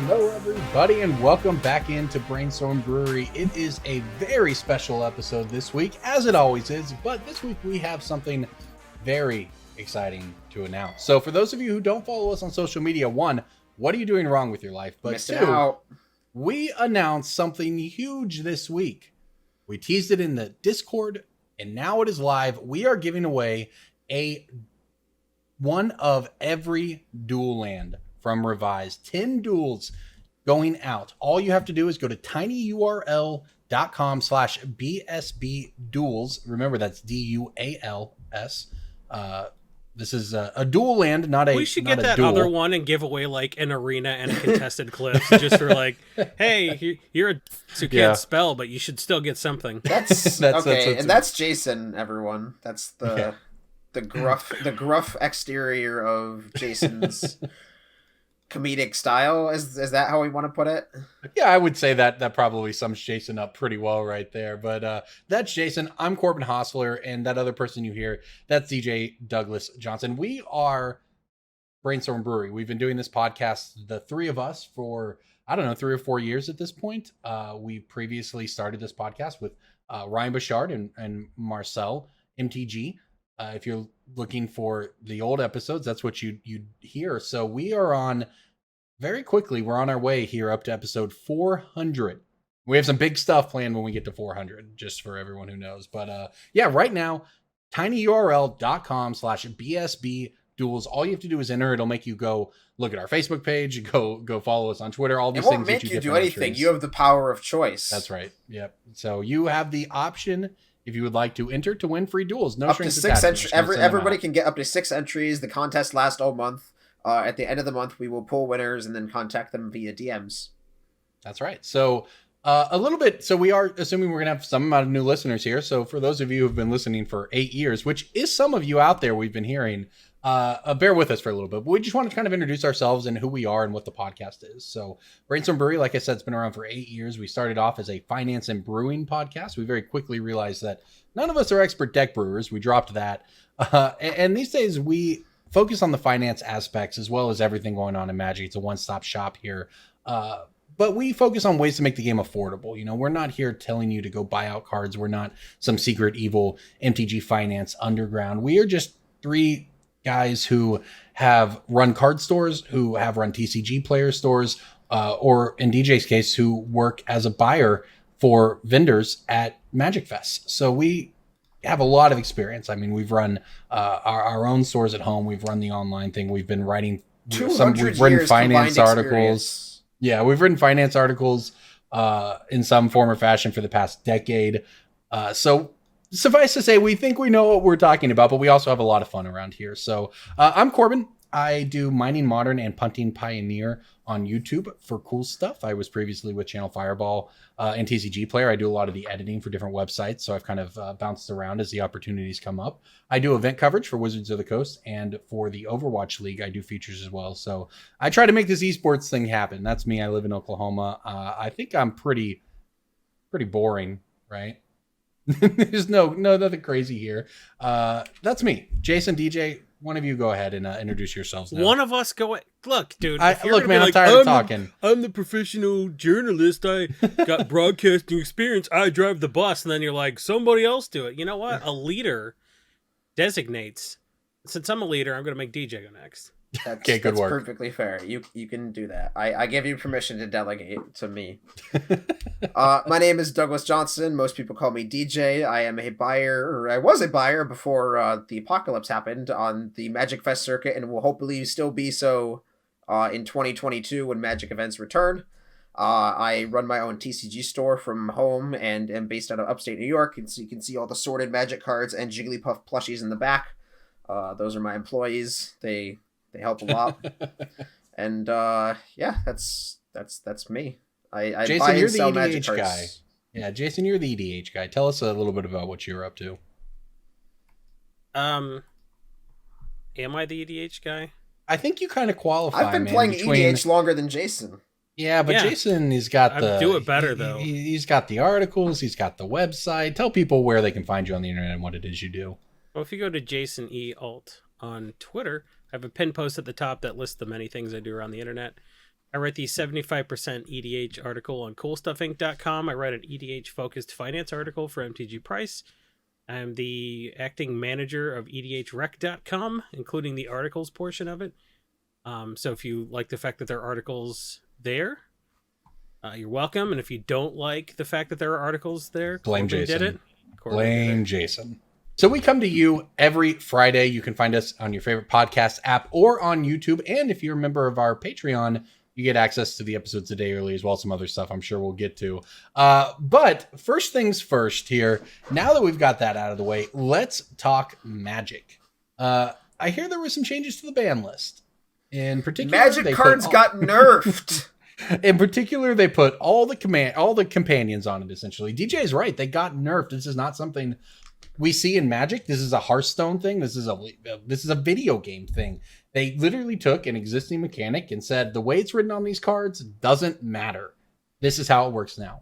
Hello, everybody, and welcome back into Brainstorm Brewery. It is a very special episode this week, as it always is, but this week we have something very exciting to announce. So for those of you who don't follow us on social media, one, what are you doing wrong with your life? But Missing two, out. we announced something huge this week. We teased it in the Discord, and now it is live. We are giving away one of every dual land from Revised. 10 duels going out. All you have to do is go to tinyurl.com/BSB-duels. Remember, that's DUALS. This is a dual land, not a We should not get a that duel. other one and give away like an arena and a contested cliff just for like, hey, you're a who can't spell, but you should still get something. That's okay, and that's Jason. Everyone, that's the gruff exterior of Jason's comedic style. Is that how we want to put it? Yeah, I would say that probably sums Jason up pretty well right there. But that's Jason. I'm Corbin Hostler, and that other person you hear, that's DJ Douglas Johnson. We are Brainstorm Brewery. We've been doing this podcast, the three of us, for, 3 or 4 years at this point. We previously started this podcast with Ryan Bouchard and Marcel MTG. If you're looking for the old episodes, that's what you'd hear. So we are very quickly, we're on our way here up to episode 400. We have some big stuff planned when we get to 400, just for everyone who knows. But right now, tinyurl.com/BSB-duels. All you have to do is enter. It'll make you go look at our Facebook page, go follow us on Twitter, all these things. It won't make you do anything. You have the power of choice. That's right. Yep. So you have the option, if you would like to enter, to win free duels. No up strings to 6 attached. entries. Everybody can get up to 6 entries. The contest lasts all month. At the end of the month, we will pull winners and then contact them via DMs. That's right. So a little bit. So we are assuming we're going to have some amount of new listeners here. So for those of you who've been listening for 8 years, which is some of you out there we've been hearing, bear with us for a little bit. But we just want to kind of introduce ourselves and who we are and what the podcast is. So Brainstorm Brewery, like I said, it's been around for 8 years. We started off as a finance and brewing podcast. We very quickly realized that none of us are expert deck brewers. We dropped that. And these days we focus on the finance aspects as well as everything going on in Magic. It's a one-stop shop here. But we focus on ways to make the game affordable. You know, we're not here telling you to go buy out cards. We're not some secret evil MTG finance underground. We are just 3 guys who have run card stores, who have run TCG player stores, or in DJ's case, who work as a buyer for vendors at Magic Fest. So we have a lot of experience. I mean, we've run our own stores at home. We've run the online thing. We've been writing we've written finance articles. Yeah, we've written finance articles in some form or fashion for the past decade. So suffice to say, we think we know what we're talking about, but we also have a lot of fun around here. So I'm Corbin. I do Mining Modern and Punting Pioneer on YouTube for cool stuff. I was previously with Channel Fireball and TCG Player. I do a lot of the editing for different websites, so I've kind of bounced around as the opportunities come up. I do event coverage for Wizards of the Coast, and for the Overwatch League, I do features as well. So I try to make this esports thing happen. That's me. I live in Oklahoma. I think I'm pretty boring, right? There's nothing crazy here. That's me, Jason, DJ. One of you go ahead and introduce yourselves now. One of us go. Look, dude. Look, man, I'm tired of talking. I'm the professional journalist. I got broadcasting experience. I drive the bus, and then you're like, somebody else do it. You know what? A leader designates. Since I'm a leader, I'm going to make DJ go next. Okay, good work. Perfectly fair. You can do that. I give you permission to delegate to me. My name is Douglas Johnson. Most people call me DJ. I am a buyer, or I was a buyer before the apocalypse happened on the Magic Fest circuit, and will hopefully still be so in 2022 when Magic events return. I run my own TCG store from home and am based out of upstate New York, and so you can see all the sorted Magic cards and Jigglypuff plushies in the back. Those are my employees. They help a lot. And that's me. I Jason, buy and you're the sell EDH Magic guy. cards. Yeah, Jason, you're the EDH guy. Tell us a little bit about what you're up to. Am I the EDH guy? I think you kind of qualify. I've been playing EDH longer than Jason. Yeah, but Yeah. Jason, he's got I'd the do it better, though. He's got the articles, he's got the website. Tell people where they can find you on the internet and what it is you do. Well, if you go to Jason E. Alt on Twitter, I have a pin post at the top that lists the many things I do around the internet. I write the 75% EDH article on CoolStuffInc.com. I write an EDH-focused finance article for MTG Price. I'm the acting manager of EDHRec.com, including the articles portion of it. So if you like the fact that there are articles there, you're welcome. And if you don't like the fact that there are articles there, Blame Corbin Jason. did it. Corbin Blame did it. Jason. So we come to you every Friday. You can find us on your favorite podcast app or on YouTube. And if you're a member of our Patreon, you get access to the episodes a day early as well as some other stuff I'm sure we'll get to. But first things first here, now that we've got that out of the way, let's talk Magic. I hear there were some changes to the ban list. In particular, Magic cards got nerfed. In particular, they put all the companions on it, essentially. DJ is right. They got nerfed. This is not something we see in Magic. This is a Hearthstone thing. This is a video game thing. They literally took an existing mechanic and said, the way it's written on these cards doesn't matter. This is how it works now.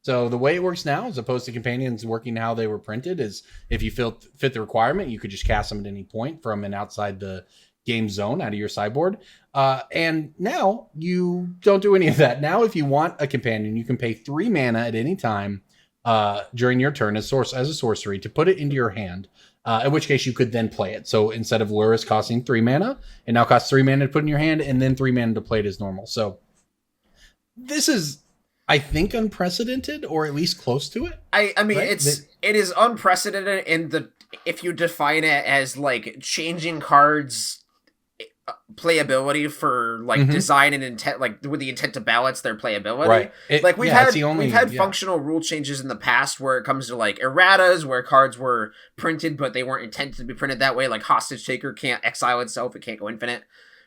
So the way it works now, as opposed to companions working how they were printed, is if you fit the requirement, you could just cast them at any point from and outside the game zone out of your sideboard. And now you don't do any of that. Now, if you want a companion, you can pay 3 mana at any time during your turn as a sorcery to put it into your hand. In which case you could then play it. So instead of Lurrus costing 3 mana, it now costs 3 mana to put in your hand and then 3 mana to play it as normal. So this is, I think, unprecedented, or at least close to it. I mean, right? it is unprecedented if you define it as like changing cards playability for like design and intent, like with the intent to balance their playability. Right. We've had functional rule changes in the past where it comes to like erratas, where cards were printed but they weren't intended to be printed that way. Like Hostage Taker can't exile itself; it can't go infinite.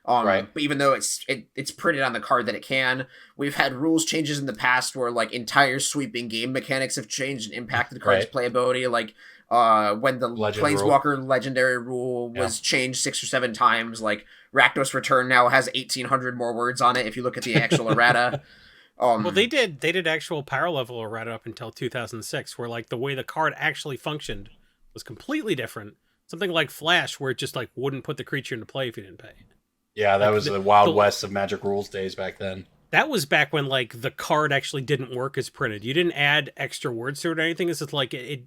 Right. But even though it's printed on the card that it can, we've had rules changes in the past where like entire sweeping game mechanics have changed and impacted the card's playability. Like when the Planeswalker legendary rule was changed 6 or 7 times, like Rakdos Return now has 1,800 more words on it if you look at the actual errata. Well, they did actual power level errata up until 2006, where like the way the card actually functioned was completely different. Something like Flash, where it just like wouldn't put the creature into play if you didn't pay. Yeah, that was the Wild West of Magic Rules days back then. That was back when like the card actually didn't work as printed. You didn't add extra words to it or anything. It's just like it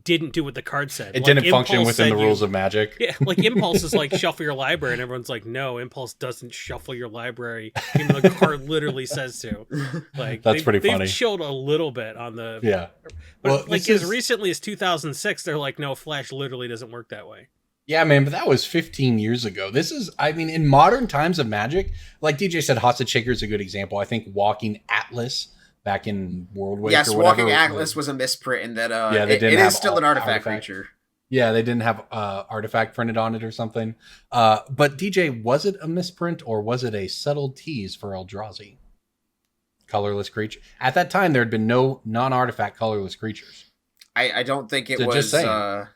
didn't do what the card said. It didn't function within the rules of Magic. Yeah, like Impulse is like shuffle your library, and everyone's like, no, Impulse doesn't shuffle your library, even though the card literally says to. Like that's pretty funny. They've chilled a little bit on the but well, like as recently as 2006, they're like, no, Flash literally doesn't work that way. Yeah, man, but that was 15 years ago. This is, I mean, in modern times of Magic, like DJ said, Hostage Shaker is a good example. I think Walking Atlas back in World Waker. Yes, Walking Atlas was a misprint in that it is still an artifact creature. Yeah, they didn't have artifact printed on it or something. But DJ, was it a misprint or was it a subtle tease for Eldrazi? Colorless creature. At that time, there had been no non-artifact colorless creatures. I don't think it So was. just saying.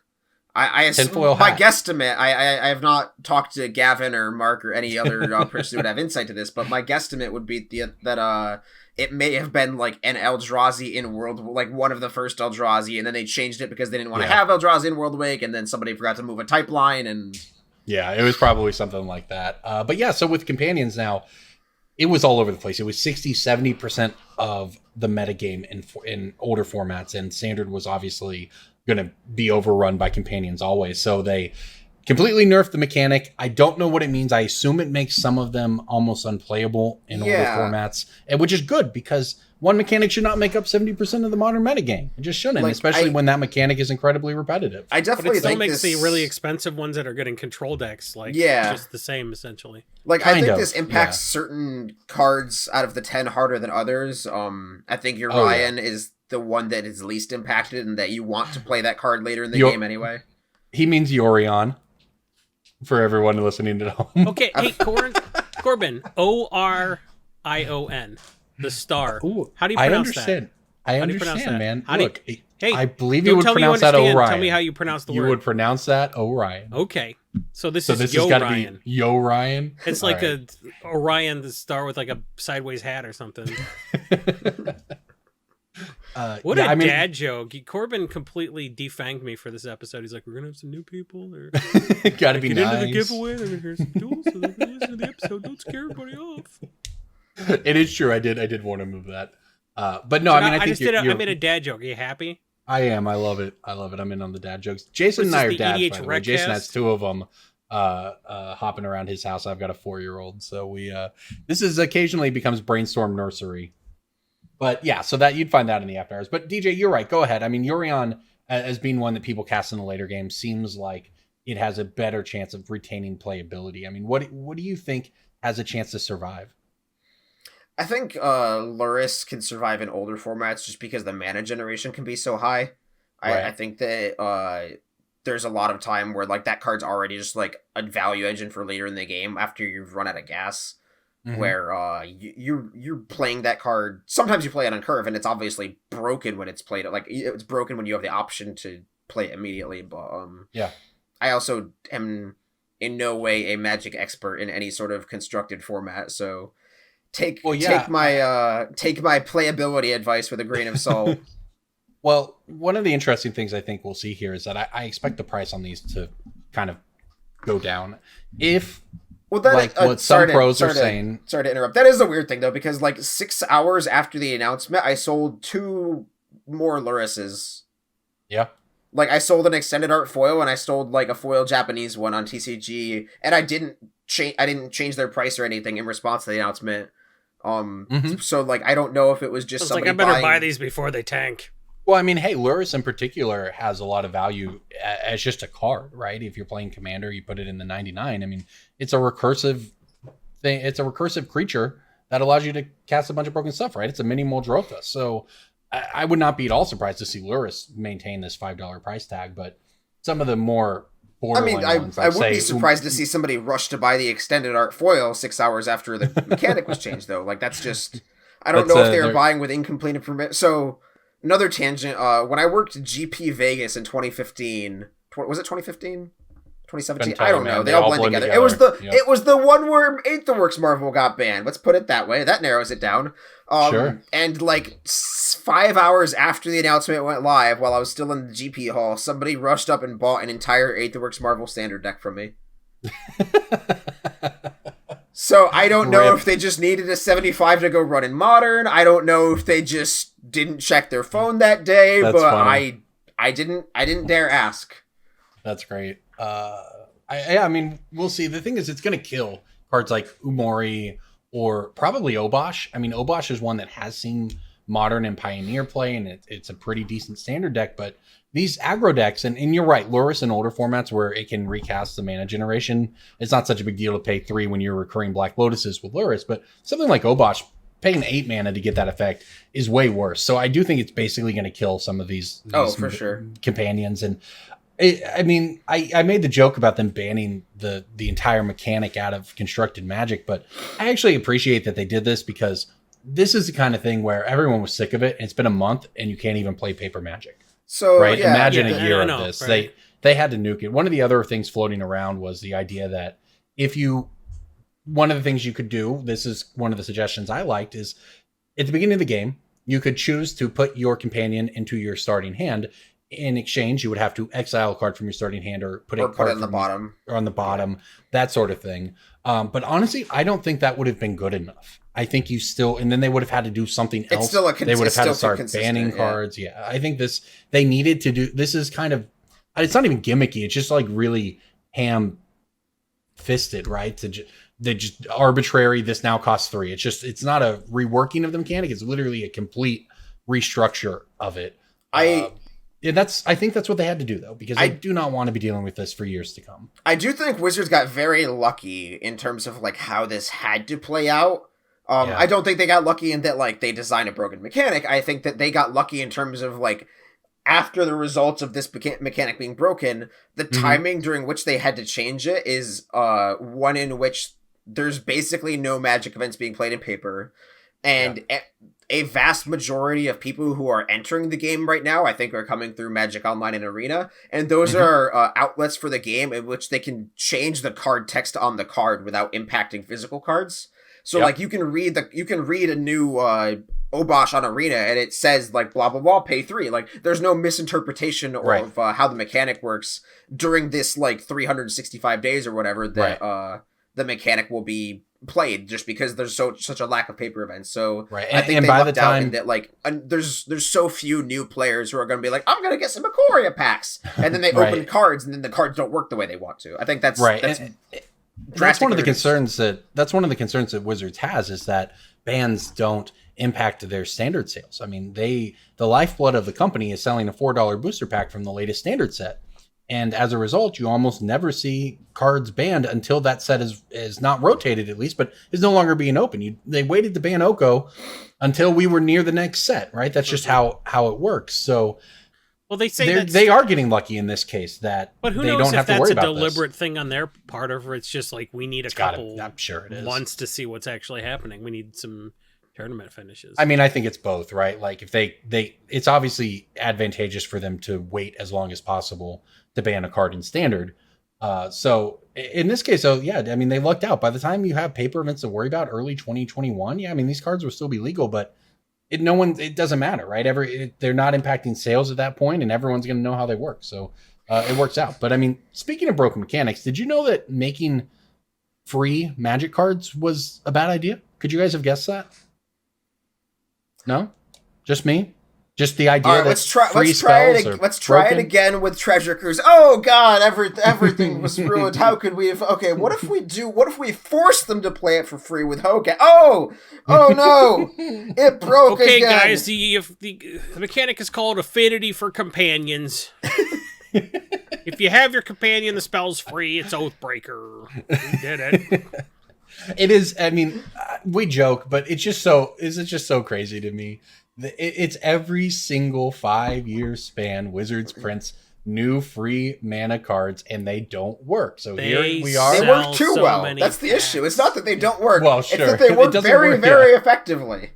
My guesstimate. I have not talked to Gavin or Mark or any other person who would have insight to this, but my guesstimate would be that it may have been like an Eldrazi in World, like one of the first Eldrazi, and then they changed it because they didn't want to have Eldrazi in World Wake, and then somebody forgot to move a type line, and yeah, it was probably something like that. But yeah, so with companions now, it was all over the place. It was 60-70% of the metagame in older formats, and Standard was obviously going to be overrun by companions always. So they completely nerfed the mechanic. I don't know what it means. I assume it makes some of them almost unplayable in older formats, which is good because one mechanic should not make up 70% of the modern metagame. It just shouldn't, especially when that mechanic is incredibly repetitive. I definitely still makes the really expensive ones that are getting control decks just the same essentially. Like I think this impacts certain cards out of the 10 harder than others. I think your Ryan is the one that is least impacted and that you want to play that card later in the game anyway. He means Yorion for everyone listening at home. Okay, hey Corbin, Orion, the star. Ooh, how do you pronounce that? I understand, man. Look, hey, I believe you would pronounce that Orion. Tell me how you pronounce the word. You would pronounce that Orion. Okay. So this So is this Yo has got to Ryan. be Yo Ryan. It's like a Orion, the star with like a sideways hat or something. What a dad joke. Corbin completely defanged me for this episode. He's like, we're going to have some new people. Got to be get nice. into the giveaway. They're going to hear some duels. So they're going to listen to the episode. Don't scare everybody off. It is true. I did want to move that. But no, So I mean, I think I made a dad joke. Are you happy? I am. I love it. I'm in on the dad jokes. Jason and I are dads, by the way. Jason has 2 of them hopping around his house. I've got a 4-year-old. So this is occasionally becomes Brainstorm Nursery. But yeah, so that you'd find that in the after hours. But DJ, you're right. Go ahead. I mean, Yorion, as being one that people cast in the later game, seems like it has a better chance of retaining playability. I mean, what do you think has a chance to survive? I think Luris can survive in older formats just because the mana generation can be so high. Right. I think that there's a lot of time where like that card's already just like a value engine for later in the game after you've run out of gas. Mm-hmm. Where you're playing that card. Sometimes you play it on curve, and it's obviously broken when it's played. Like it's broken when you have the option to play it immediately. But yeah, I also am in no way a Magic expert in any sort of constructed format. So take my playability advice with a grain of salt. Well, one of the interesting things I think we'll see here is that I expect the price on these to kind of go down if. Well, that like what some pros are saying. Sorry to interrupt. That is a weird thing, though, because like 6 hours after the announcement, I sold 2 more Lurises. Yeah. Like I sold an extended art foil, and I sold like a foil Japanese one on TCG, and I didn't change their price or anything in response to the announcement. So like I don't know if it was just somebody like I better buying... buy these before they tank. Well, I mean, hey, Luris in particular has a lot of value as just a card, right? If you're playing Commander, you put it in the 99. I mean, it's a recursive thing. It's a recursive creature that allows you to cast a bunch of broken stuff, right? It's a mini Muldrotha. So I would not be at all surprised to see Luris maintain this $5 price tag, but some of the more borderline ones, I would be surprised to see somebody rush to buy the extended art foil 6 hours after the mechanic was changed, though. Like, that's just... I don't know if they were buying with incomplete information. So... Another tangent, when I worked GP Vegas in 2015, was it 2015? 2017? I don't know. They all blend together. It was the one where Aetherworks Marvel got banned. Let's put it that way. That narrows it down. Sure. And like 5 hours after the announcement went live, while I was still in the GP hall, somebody rushed up and bought an entire Aetherworks Marvel standard deck from me. So I don't know if they just needed a 75 to go run in Modern. I don't know if they just didn't check their phone that day, but funny. I didn't dare ask. That's great. I mean, we'll see. The thing is, it's going to kill cards like Umori or probably Obosh. I mean, Obosh is one that has seen Modern and Pioneer play, and it's a pretty decent standard deck, but these aggro decks, and you're right, Luris in older formats where it can recast the mana generation, it's not such a big deal to pay 3 when you're recurring Black Lotuses with Luris, but something like Obosh, paying 8 mana to get that effect is way worse. So I do think it's basically going to kill some of these for sure, companions. And I mean, I made the joke about them banning the entire mechanic out of constructed Magic, but I actually appreciate that they did this because this is the kind of thing where everyone was sick of it, and it's been a month, and you can't even play paper Magic. So right, yeah, imagine a year of this. Right. They had to nuke it. One of the other things floating around was the idea that one of the things you could do, this is one of the suggestions I liked, is at the beginning of the game, you could choose to put your companion into your starting hand. In exchange, you would have to exile a card from your starting hand or put it on the bottom. Or on the bottom, that sort of thing. But honestly, I don't think that would have been good enough. I think you still, and then they would have had to do something else. They would have had to start banning cards. Yeah, I think they needed to do, this is kind of, it's not even gimmicky. It's just like really ham-fisted, right? They just arbitrary, this now costs 3. It's not a reworking of the mechanic. It's literally a complete restructure of it. I think that's what they had to do, though, because I do not want to be dealing with this for years to come. I do think Wizards got very lucky in terms of like how this had to play out. I don't think they got lucky in that like they designed a broken mechanic. I think that they got lucky in terms of like after the results of this mechanic being broken, the timing during which they had to change it is one in which there's basically no Magic events being played in paper, and a vast majority of people who are entering the game right now, I think, are coming through Magic Online and Arena, and those are outlets for the game in which they can change the card text on the card without impacting physical cards. So like you can read a new Obosh on Arena and it says like blah blah blah pay 3. Like there's no misinterpretation of how the mechanic works during this like 365 days or whatever that the mechanic will be played, just because there's such a lack of paper events. So I think they lucked out in that like there's so few new players who are going to be like, I'm going to get some Ikoria packs, and then they open cards and then the cards don't work the way they want to. I think that's that's one of the concerns that Wizards has, is that bans don't impact their standard sales. I mean, the lifeblood of the company is selling a $4 booster pack from the latest standard set. And as a result, you almost never see cards banned until that set is not rotated, at least, but is no longer being open. They waited to ban Oko until we were near the next set, right? That's just how it works. So, well, they say they are getting lucky in this case that but who they knows don't if have to that's worry a about deliberate thing on their part, or it's just like we need a couple I'm sure it is. months to see what's actually happening. We need some tournament finishes. I mean, I think it's both, right? Like if they it's obviously advantageous for them to wait as long as possible to ban a card in standard. So in this case, though, yeah, I mean, they lucked out. By the time you have paper events to worry about early 2021, I mean, these cards will still be legal, but it doesn't matter, right? They're not impacting sales at that point, and everyone's going to know how they work. So it works out. But I mean, speaking of broken mechanics, did you know that making free Magic cards was a bad idea? Could you guys have guessed that? No? Just me? Just the idea that let's try it again with Treasure Cruise. Oh God, everything was ruined. How could we have? Okay, what if we force them to play it for free with Hogan? Oh no, it broke again. Okay, guys, the mechanic is called Affinity for Companions. If you have your companion, the spell's free. It's Oathbreaker. We did it. It is. I mean, we joke, but it's just so crazy to me. It's every single 5-year span. Wizards prints new free mana cards, and they don't work. So here we are. They work too well. That's the issue. It's not that they don't work. Well, sure. It's that they work very effectively.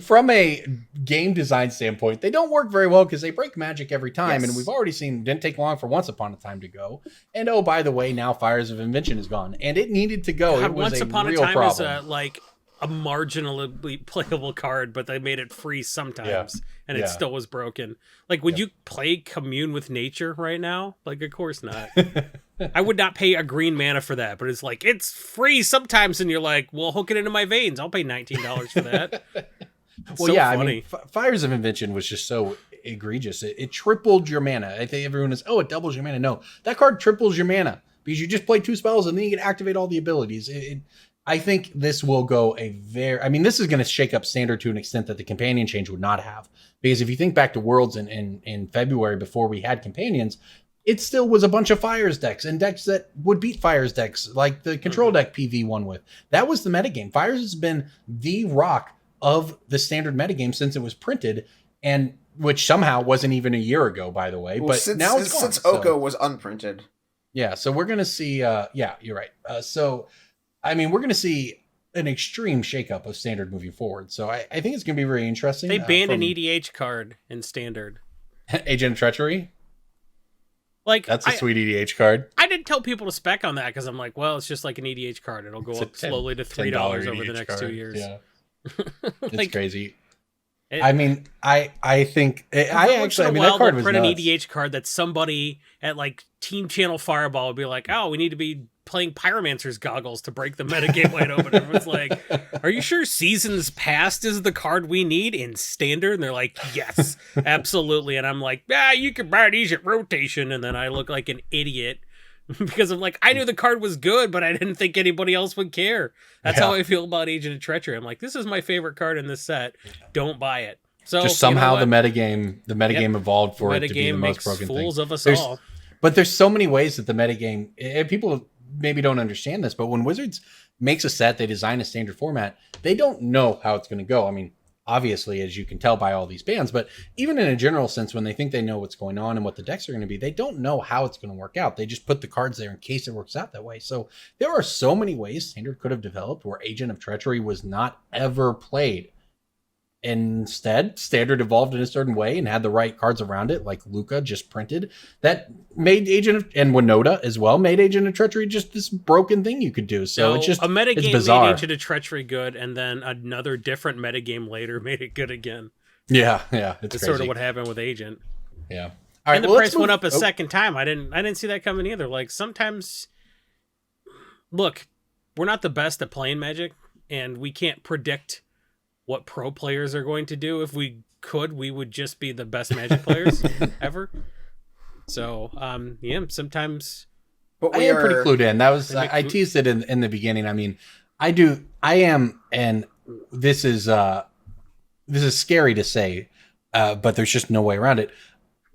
From a game design standpoint, they don't work very well because they break Magic every time. Yes. And we've already seen, didn't take long for Once Upon a Time to go. And oh, by the way, now Fires of Invention is gone. And it needed to go. God, it was Once a Upon real a Time problem. is a marginally playable card, but they made it free sometimes, and it still was broken. Like, would you play Commune with Nature right now? Like, of course not. I would not pay a green mana for that, but it's like, it's free sometimes, and you're like, well, hook it into my veins. I'll pay $19 for that. Well, yeah, funny. I mean, Fires of Invention was just so egregious. It tripled your mana. I think everyone is, it doubles your mana. No, that card triples your mana because you just play 2 spells and then you can activate all the abilities. I think this will go this is going to shake up Standard to an extent that the companion change would not have. Because if you think back to Worlds in February before we had companions, it still was a bunch of Fires decks and decks that would beat Fires decks, like the control deck PV won with. That was the metagame. Fires has been the rock of the Standard metagame since it was printed, and which somehow wasn't even a year ago, by the way. But now it's gone. Since Oko was unprinted. Yeah, so we're going to see, you're right. I mean, we're going to see an extreme shakeup of Standard moving forward. So I think it's going to be very interesting. They banned an EDH card in Standard. Agent of Treachery? Like, that's a sweet EDH card. I didn't tell people to spec on that because I'm like, well, it's just like an EDH card. It'll go up slowly to $3 over the next 2 years. Yeah. It's crazy. I mean, I think that card was print an nuts. EDH card that somebody at like Team Channel Fireball would be like, oh, we need to be playing Pyromancer's Goggles to break the metagame wide open. Everyone's like, are you sure Seasons Past is the card we need in Standard? And they're like, yes, absolutely. And I'm like, you can buy these at rotation. And then I look like an idiot because I'm like, I knew the card was good, but I didn't think anybody else would care. That's how I feel about Agent of Treachery. I'm like, this is my favorite card in this set. Don't buy it. So just somehow the metagame evolved for it to be the most broken thing. Fools of us all. But there's so many ways that the metagame, and people maybe don't understand this, but when Wizards makes a set, they design a Standard format, they don't know how it's going to go. I mean, obviously, as you can tell by all these bans, but even in a general sense, when they think they know what's going on and what the decks are going to be, they don't know how it's going to work out. They just put the cards there in case it works out that way. So there are so many ways Standard could have developed where Agent of Treachery was not ever played. Instead, Standard evolved in a certain way and had the right cards around it, like Luca just printed, that made and Winota as well, made Agent of Treachery just this broken thing you could do. So it's just a metagame it's bizarre. made Agent of Treachery good, and then another different metagame later made it good again. Yeah, it's sort of what happened with Agent. Yeah. All right, and the price went up a second time. I didn't see that coming either. Like sometimes, look, we're not the best at playing Magic, and we can't predict what pro players are going to do. If we could, we would just be the best Magic players ever. So, sometimes. But I am pretty clued in. That was I teased it in the beginning. I mean, I am, and this is scary to say, but there's just no way around it.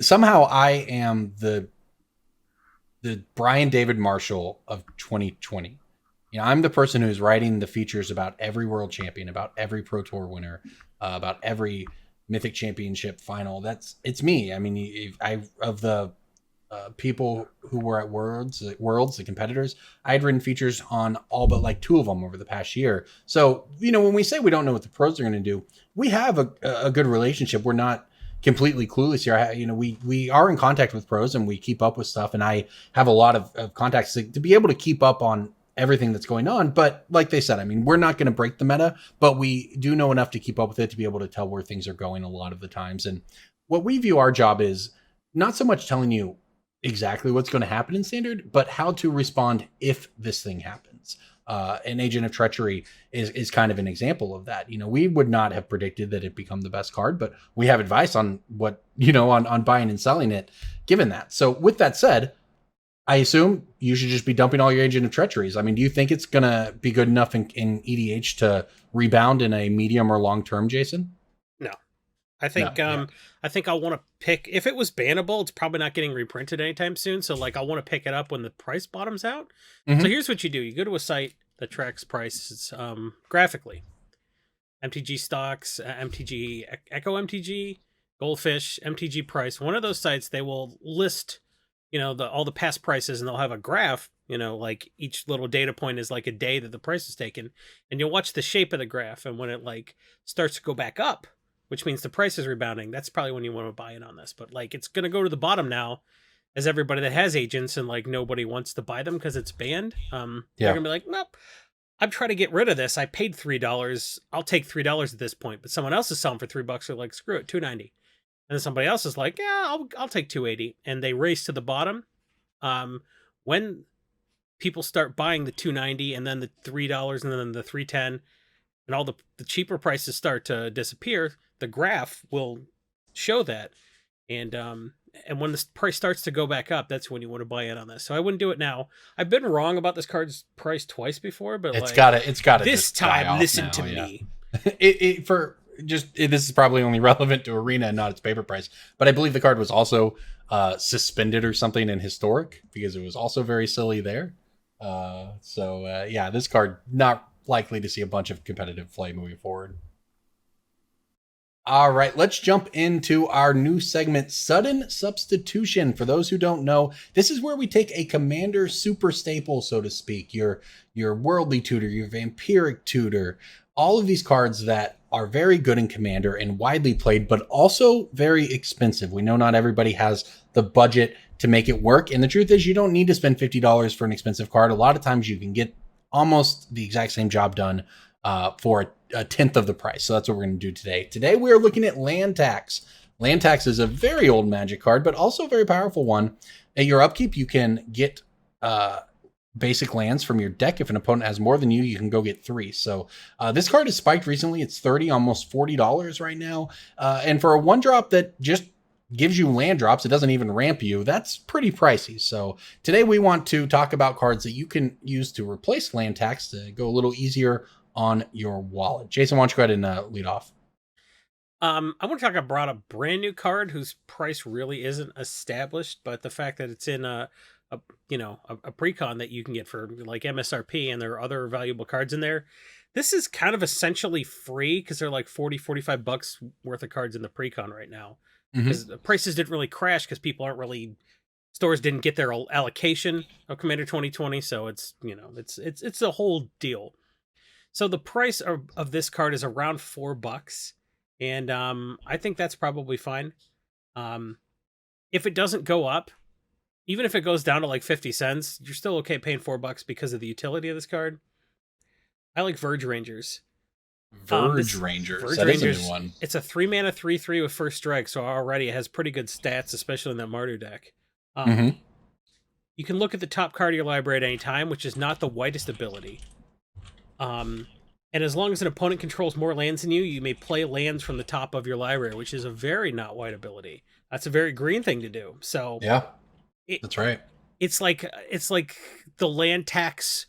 Somehow I am the Brian David Marshall of 2020. I'm the person who's writing the features about every world champion, about every Pro Tour winner, about every Mythic Championship final. It's me. I mean, of the people who were at Worlds, the competitors, I had written features on all but like 2 of them over the past year. So, when we say we don't know what the pros are going to do, we have a good relationship. We're not completely clueless here. We are in contact with pros and we keep up with stuff. And I have a lot of contacts to be able to keep up on everything that's going on. But like they said, I mean, we're not going to break the meta, but we do know enough to keep up with it to be able to tell where things are going a lot of the times. And what we view our job is not so much telling you exactly what's going to happen in Standard, but how to respond if this thing happens. An Agent of Treachery is kind of an example of that. We would not have predicted that it become the best card, but we have advice on what, on buying and selling it, given that. So with that said, I assume you should just be dumping all your Agent of Treacheries. I mean, do you think it's going to be good enough in EDH to rebound in a medium or long term, Jason? No. I think I think I'll want to pick, if it was bannable, it's probably not getting reprinted anytime soon. So like I'll want to pick it up when the price bottoms out. Mm-hmm. So here's what you do. You go to a site that tracks prices graphically. MTG stocks, MTG, Echo MTG, Goldfish, MTG price. One of those sites, they will list all the past prices, and they'll have a graph, like each little data point is like a day that the price is taken, and you'll watch the shape of the graph. And when it like starts to go back up, which means the price is rebounding, that's probably when you want to buy in on this. But like, it's going to go to the bottom now as everybody that has agents and like nobody wants to buy them because it's banned. They're going to be like, nope, I'm trying to get rid of this. I paid $3. I'll take $3 at this point, but someone else is selling for $3. They're like, screw it, $2.90. And then somebody else is like, yeah, I'll take $2.80, and they race to the bottom. When people start buying the $2.90 and then the $3 and then the $3.10, and all the cheaper prices start to disappear, the graph will show that. And when the price starts to go back up, that's when you want to buy in on this. So I wouldn't do it now. I've been wrong about this card's price twice before, but it's got to this time. Listen to me. This is probably only relevant to Arena and not its paper price, but I believe the card was also suspended or something in Historic because it was also very silly there. This card not likely to see a bunch of competitive play moving forward. All right, let's jump into our new segment, Sudden Substitution. For those who don't know, this is where we take a commander super staple, so to speak, your Worldly Tutor, your Vampiric Tutor, all of these cards that are very good in Commander and widely played, but also very expensive. We know not everybody has the budget to make it work. And the truth is you don't need to spend $50 for an expensive card. A lot of times you can get almost the exact same job done for a tenth of the price. So that's what we're going to do today. Today we are looking at Land Tax. Land Tax is a very old Magic card, but also a very powerful one. At your upkeep, you can get basic lands from your deck. If an opponent has more than you, you can go get 3. So this card has spiked recently. It's $30, almost $40 right now. And for a 1-drop that just gives you land drops, it doesn't even ramp you, that's pretty pricey. So today we want to talk about cards that you can use to replace Land Tax to go a little easier on your wallet. Jason, why don't you go ahead and lead off? I want to talk about a brand new card whose price really isn't established, but the fact that it's in a pre-con that you can get for like MSRP, and there are other valuable cards in there. This is kind of essentially free because they're like $40-$45 worth of cards in the pre-con right now. Because the prices didn't really crash because stores didn't get their allocation of Commander 2020. So it's a whole deal. So the price of this card is around $4. And I think that's probably fine. If it doesn't go up, even if it goes down to like 50 cents, you're still okay paying $4 because of the utility of this card. I like Verge Rangers. Verge Rangers. Verge That Rangers, is a new one. It's a 3-mana 3/3 with first strike, so already it has pretty good stats, especially in that Mardu deck. You can look at the top card of your library at any time, which is not the whitest ability. And as long as an opponent controls more lands than you, you may play lands from the top of your library, which is a very not white ability. That's a very green thing to do. So yeah, that's right. It's like the land tax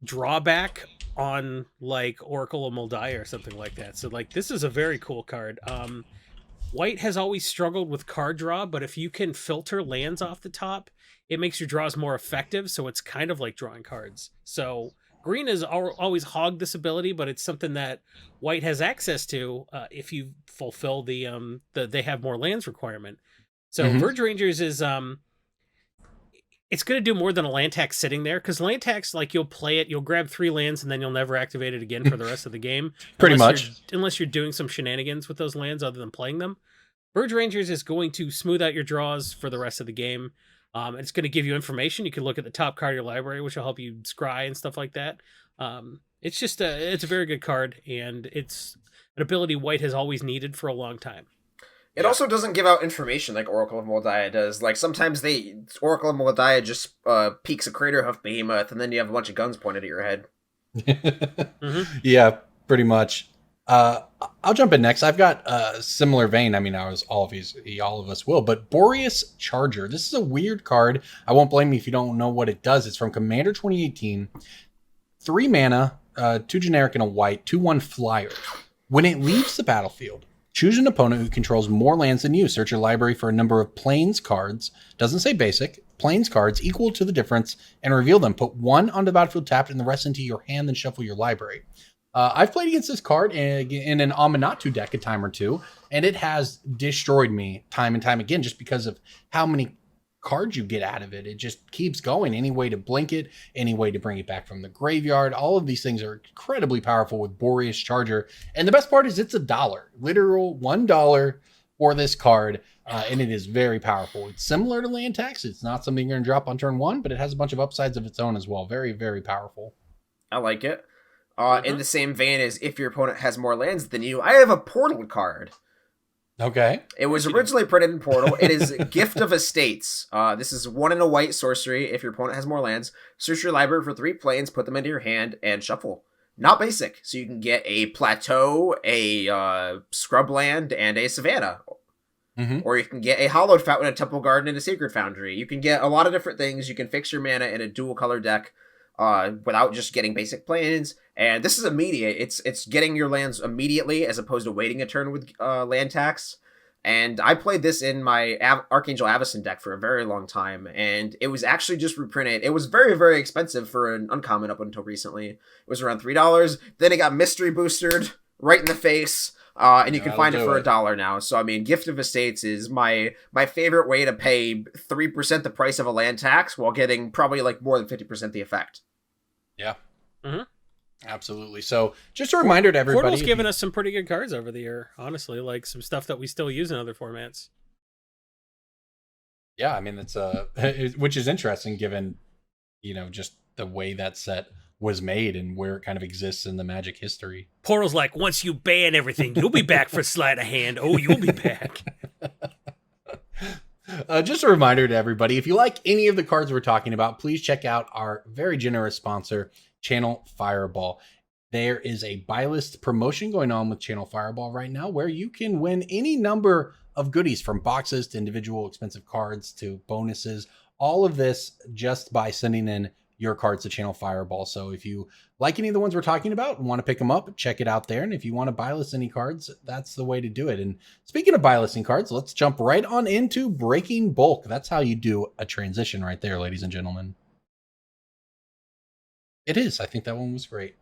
drawback on like Oracle of Moldiah or something like that. So like this is a very cool card. White has always struggled with card draw, but if you can filter lands off the top, it makes your draws more effective. So it's kind of like drawing cards. So green has always hogged this ability, but it's something that white has access to if you fulfill the they have more lands requirement. So Verge Rangers is it's going to do more than a land tax sitting there, because land tax, like, you'll play it, you'll grab 3 lands, and then you'll never activate it again for the rest of the game. Pretty much. Unless you're doing some shenanigans with those lands other than playing them. Verge Rangers is going to smooth out your draws for the rest of the game. It's going to give you information. You can look at the top card of your library, which will help you scry and stuff like that. It's just it's a very good card, and it's an ability white has always needed for a long time. It also doesn't give out information like Oracle of Moldiah does. Like, sometimes Oracle of Moldiah just peeks a Crater Hoof Behemoth, and then you have a bunch of guns pointed at your head. Yeah, pretty much. I'll jump in next. I've got a similar vein. I mean, all of us will, but Boreas Charger. This is a weird card. I won't blame you if you don't know what it does. It's from Commander 2018. 3 mana, 2 generic and a white, 2/1 flyer. When it leaves the battlefield, choose an opponent who controls more lands than you. Search your library for a number of plains cards. Doesn't say basic. Plains cards equal to the difference, and reveal them. Put 1 onto the battlefield tapped and the rest into your hand, then shuffle your library. I've played against this card in an Amanatu deck a time or two, and it has destroyed me time and time again just because of how many cards you get out of it. It just keeps going. Any way to blink it, any way to bring it back from the graveyard. All of these things are incredibly powerful with Boreas Charger. And the best part is it's $1. Literal $1 for this card. And it is very powerful. It's similar to land tax. It's not something you're going to drop on turn 1, but it has a bunch of upsides of its own as well. Very, very powerful. I like it. In the same vein as if your opponent has more lands than you, I have a Portal card. Okay. It was originally printed in Portal. It is Gift of Estates. This is 1 and a white sorcery. If your opponent has more lands, search your library for 3 plains, put them into your hand, and shuffle. Not basic, so you can get a Plateau, a Scrubland, and a Savannah. Or you can get a Hallowed Fountain, a Temple Garden, and a Sacred Foundry. You can get a lot of different things. You can fix your mana in a dual color deck without just getting basic plains. And this is immediate. It's getting your lands immediately as opposed to waiting a turn with land tax. And I played this in my Archangel Avacyn deck for a very long time, and it was actually just reprinted. It was very, very expensive for an uncommon up until recently. It was around $3. Then it got mystery boosted right in the face, and you can find it for $1 now. So, I mean, Gift of Estates is my favorite way to pay 3% the price of a land tax while getting probably like more than 50% the effect. Yeah. Absolutely. So just a reminder to everybody. Portal's given us some pretty good cards over the year, honestly, like some stuff that we still use in other formats. Yeah, I mean, it's which is interesting given, just the way that set was made and where it kind of exists in the Magic history. Portal's like, once you ban everything, you'll be back for sleight of hand. Oh, you'll be back. Just a reminder to everybody, if you like any of the cards we're talking about, please check out our very generous sponsor, Channel Fireball. There is a buy list promotion going on with Channel Fireball right now where you can win any number of goodies, from boxes to individual expensive cards to bonuses. All of this just by sending in your cards to Channel Fireball. So if you like any of the ones we're talking about and want to pick them up, check it out there. And if you want to buy list any cards, that's the way to do it. And speaking of buy listing cards, let's jump right on into Breaking Bulk. That's how you do a transition right there, ladies and gentlemen. It is. I think that one was great.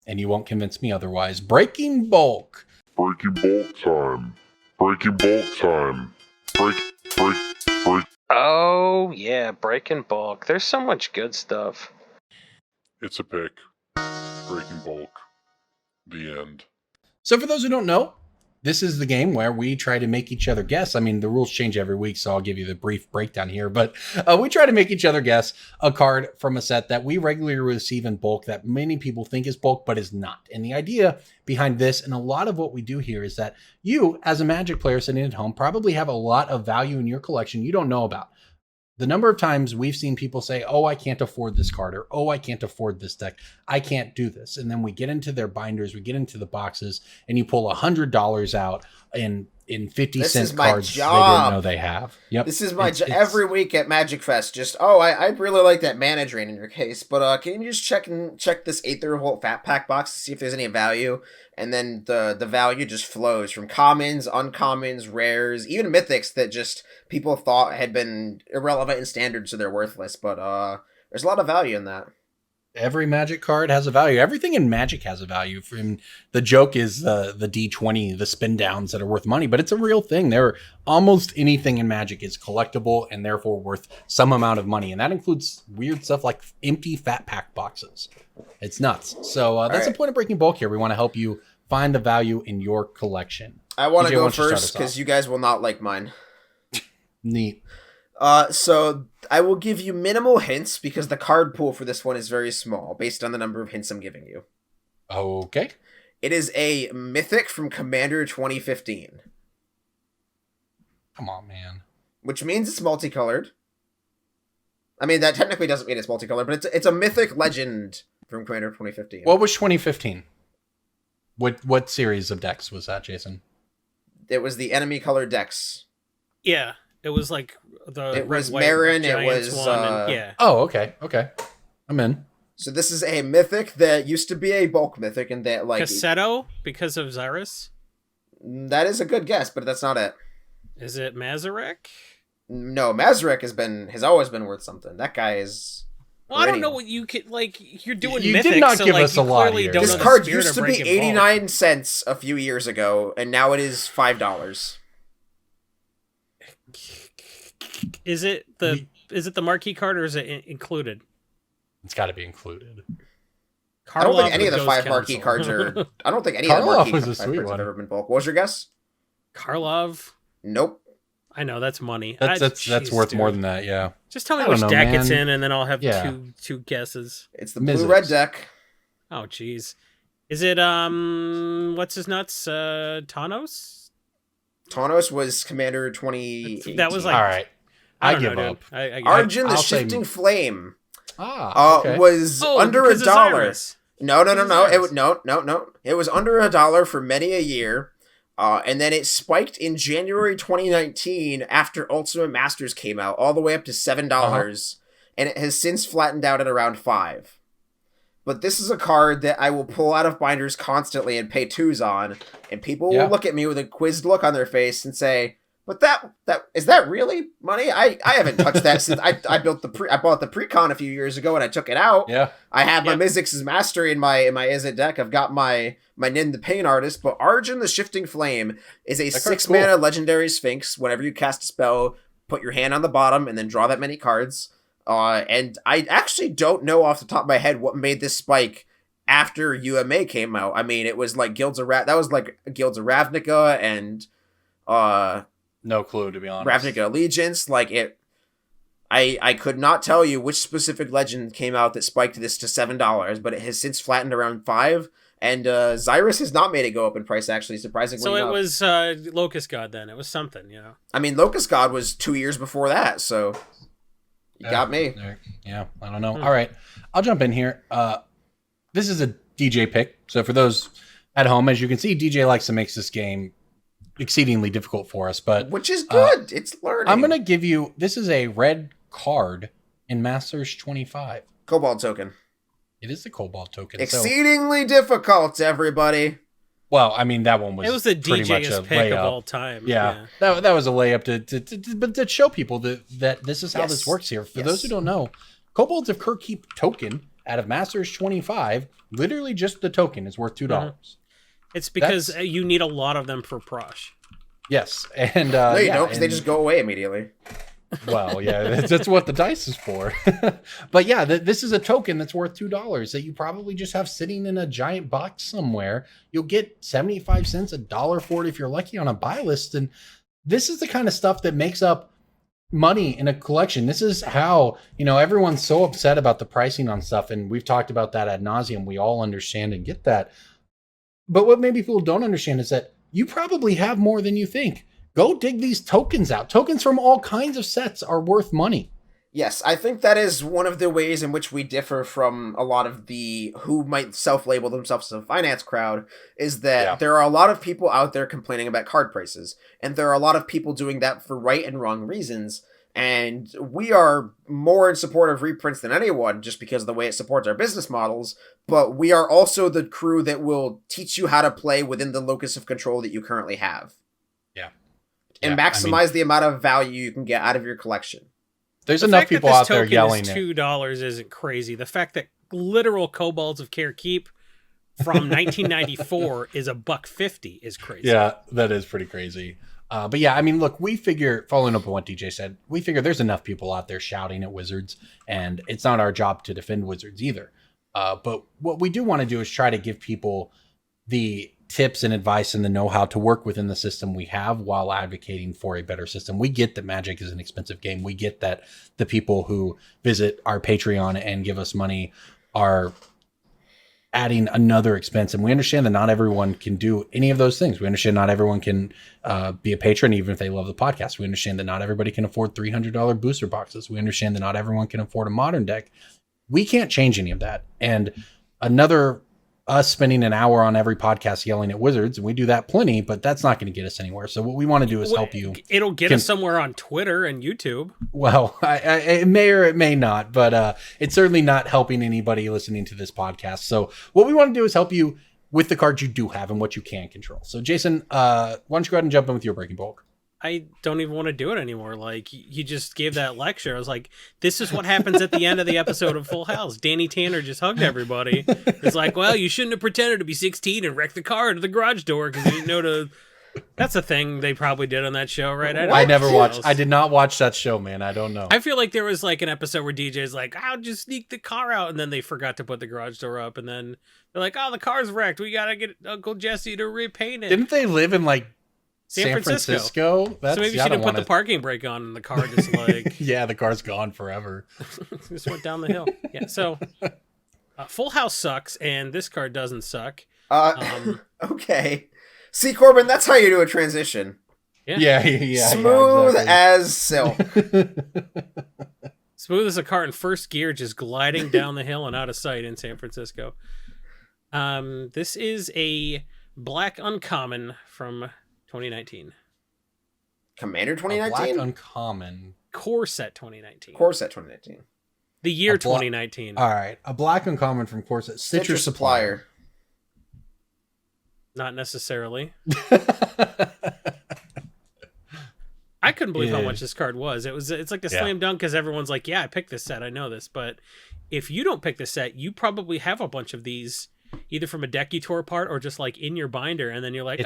And you won't convince me otherwise. Breaking Bulk. Breaking Bulk time. Breaking Bulk time. Break. Oh, yeah, Breaking Bulk. There's so much good stuff. It's a pick. Breaking Bulk. The end. So for those who don't know, this is the game where we try to make each other guess. I mean, the rules change every week, so I'll give you the brief breakdown here. But we try to make each other guess a card from a set that we regularly receive in bulk that many people think is bulk, but is not. And the idea behind this and a lot of what we do here is that you, as a Magic player sitting at home, probably have a lot of value in your collection you don't know about. The number of times we've seen people say, oh, I can't afford this card, or oh, I can't afford this deck. I can't do this. And then we get into their binders, we get into the boxes, and you pull $100 out in 50-cent cards they didn't know they have. Yep. This is my job every week at Magic Fest. Just, I really like that mana drain in your case, but can you just check this 8-volt Fat Pack box to see if there's any value? And then the value just flows from commons, uncommons, rares, even mythics that just people thought had been irrelevant in standard, so they're worthless. But there's a lot of value in that. Every Magic card has a value. Everything in Magic has a value. The joke is the D20, the spin downs that are worth money, but it's a real thing. Almost anything in Magic is collectible and therefore worth some amount of money. And that includes weird stuff like empty Fat Pack boxes. It's nuts. So that's the point of Breaking Bulk here. We want to help you find the value in your collection. I want to go first because you guys will not like mine. Neat. So I will give you minimal hints because the card pool for this one is very small based on the number of hints I'm giving you. Okay. It is a mythic from Commander 2015. Come on, man. Which means it's multicolored. I mean, that technically doesn't mean it's multicolored, but it's a mythic legend from Commander 2015. What was 2015? What series of decks was that, Jason? It was the enemy colored decks. Yeah. It was like it was Marin, it was yeah. Oh, okay. I'm in. So this is a mythic that used to be a bulk mythic, and that like Cassetto because of Xyrus. That is a good guess, but that's not it. Is it Mazarek? No, Mazarek has always been worth something. That guy is. Well, I don't know what you could like. You're doing. You mythics, did not so, give like, us a lot here. This card used to be 89 cents a few years ago, and now it is $5. Is it the marquee card or is it included? It's got to be included. I don't think any of the 5 marquee cards are. I don't think any of the marquee cards have ever been bulk. What was your guess? Karlov. Nope. I know that's money. That's worth more than that. Yeah. Just tell me which deck it's in, and then I'll have two guesses. It's the blue-red deck. Oh, jeez. Is it what's his nuts? Thanos? Thanos was Commander 2018. That was like all right. I give up. Arjun the Shifting Flame. Okay. Was under $1. No. It was under $1 for many a year. And then it spiked in January 2019 after Ultimate Masters came out, all the way up to $7, and it has since flattened out at around $5. But this is a card that I will pull out of binders constantly and pay 2s on, and people will look at me with a quizzed look on their face and say, "But that is that really money? I haven't touched that since I bought the Precon a few years ago and I took it out. Yeah, I have my Mizzix's Mastery in my Izzet deck. I've got my Nin the Pain Artist, but Arjun the Shifting Flame is a 6-mana legendary Sphinx. Whenever you cast a spell, put your hand on the bottom and then draw that many cards. And I actually don't know off the top of my head what made this spike after UMA came out. I mean, it was like Guilds of Ravnica and no clue, to be honest. Ravnica Allegiance, like it. I could not tell you which specific legend came out that spiked this to $7, but it has since flattened around $5. And Xyrus has not made it go up in price, actually, surprisingly. So it was Locust God then. It was something, you know. I mean, Locust God was 2 years before that, so you got me. Yeah, I don't know. All right, I'll jump in here. This is a DJ pick. So for those at home, as you can see, DJ likes to make this game exceedingly difficult for us, but which is good. It's learning. I'm gonna give you. This is a red card in Masters 25. Cobalt token. It is the Cobalt token. Exceedingly difficult, everybody. Well, I mean, that one was. It was the DJ's pick of all time. Yeah. That was a layup to show people that this is how this works here. For those who don't know, Kobolds of Kirkkeep token out of Masters 25, literally just the token is worth $2. Mm-hmm. It's because you need a lot of them for Prosh. Yes, and no, you don't, because they just go away immediately. Well, yeah, that's what the dice is for. But yeah, this is a token that's worth $2 that you probably just have sitting in a giant box somewhere. You'll get 75 cents, $1 for it if you're lucky on a buy list. And this is the kind of stuff that makes up money in a collection. This is how, everyone's so upset about the pricing on stuff. And we've talked about that ad nauseum. We all understand and get that. But what maybe people don't understand is that you probably have more than you think. Go dig these tokens out. Tokens from all kinds of sets are worth money. Yes, I think that is one of the ways in which we differ from a lot of the who might self-label themselves as a finance crowd, is that there are a lot of people out there complaining about card prices, and there are a lot of people doing that for right and wrong reasons, and we are more in support of reprints than anyone just because of the way it supports our business models, but we are also the crew that will teach you how to play within the locus of control that you currently have. Yeah. And maximize the amount of value you can get out of your collection. There's enough people out there yelling at $2 isn't crazy. The fact that literal Kobolds of Care Keep from 1994 is $1.50 is crazy. Yeah, that is pretty crazy. But yeah, I mean, look, we figure, following up on what DJ said, we figure there's enough people out there shouting at Wizards, and it's not our job to defend Wizards either. But what we do want to do is try to give people the tips and advice and the know-how to work within the system we have while advocating for a better system. We get that Magic is an expensive game. We get that the people who visit our Patreon and give us money are adding another expense. And we understand that not everyone can do any of those things. We understand not everyone can be a patron, even if they love the podcast. We understand that not everybody can afford $300 booster boxes. We understand that not everyone can afford a modern deck. We can't change any of that. And us spending an hour on every podcast yelling at Wizards, and we do that plenty, but that's not going to get us anywhere. So what we want to do is help you. It'll get us somewhere on Twitter and YouTube. Well, it may or it may not, but it's certainly not helping anybody listening to this podcast. So what we want to do is help you with the cards you do have and what you can control. So Jason, why don't you go ahead and jump in with your breaking bulk? I don't even want to do it anymore. Like, you just gave that lecture. I was like, this is what happens at the end of the episode of Full House. Danny Tanner just hugged everybody. It's like, well, you shouldn't have pretended to be 16 and wrecked the car to the garage door because you didn't know to... That's a thing they probably did on that show, right? I never watched. I did not watch that show, man. I don't know. I feel like there was like an episode where DJ's like, I'll just sneak the car out. And then they forgot to put the garage door up. And then they're like, oh, the car's wrecked. We got to get Uncle Jesse to repaint it. Didn't they live in like San Francisco? So maybe she didn't put the parking brake on and the car just like... Yeah, the car's gone forever. Just went down the hill. Yeah, so Full House sucks, and this card doesn't suck. Okay. See, Corbin, that's how you do a transition. Yeah. Smooth as silk. Smooth as a car in first gear, just gliding down the hill and out of sight in San Francisco. This is a black uncommon from 2019. Commander 2019? Black uncommon. Core set 2019. Core set 2019. The year 2019. All right. A black uncommon from Core set. Citrus Supplier. Not necessarily. I couldn't believe how much this card was. It's like a slam dunk because everyone's like, yeah, I picked this set. I know this. But if you don't pick the set, you probably have a bunch of these either from a deck you tore apart or just like in your binder. And then you're like,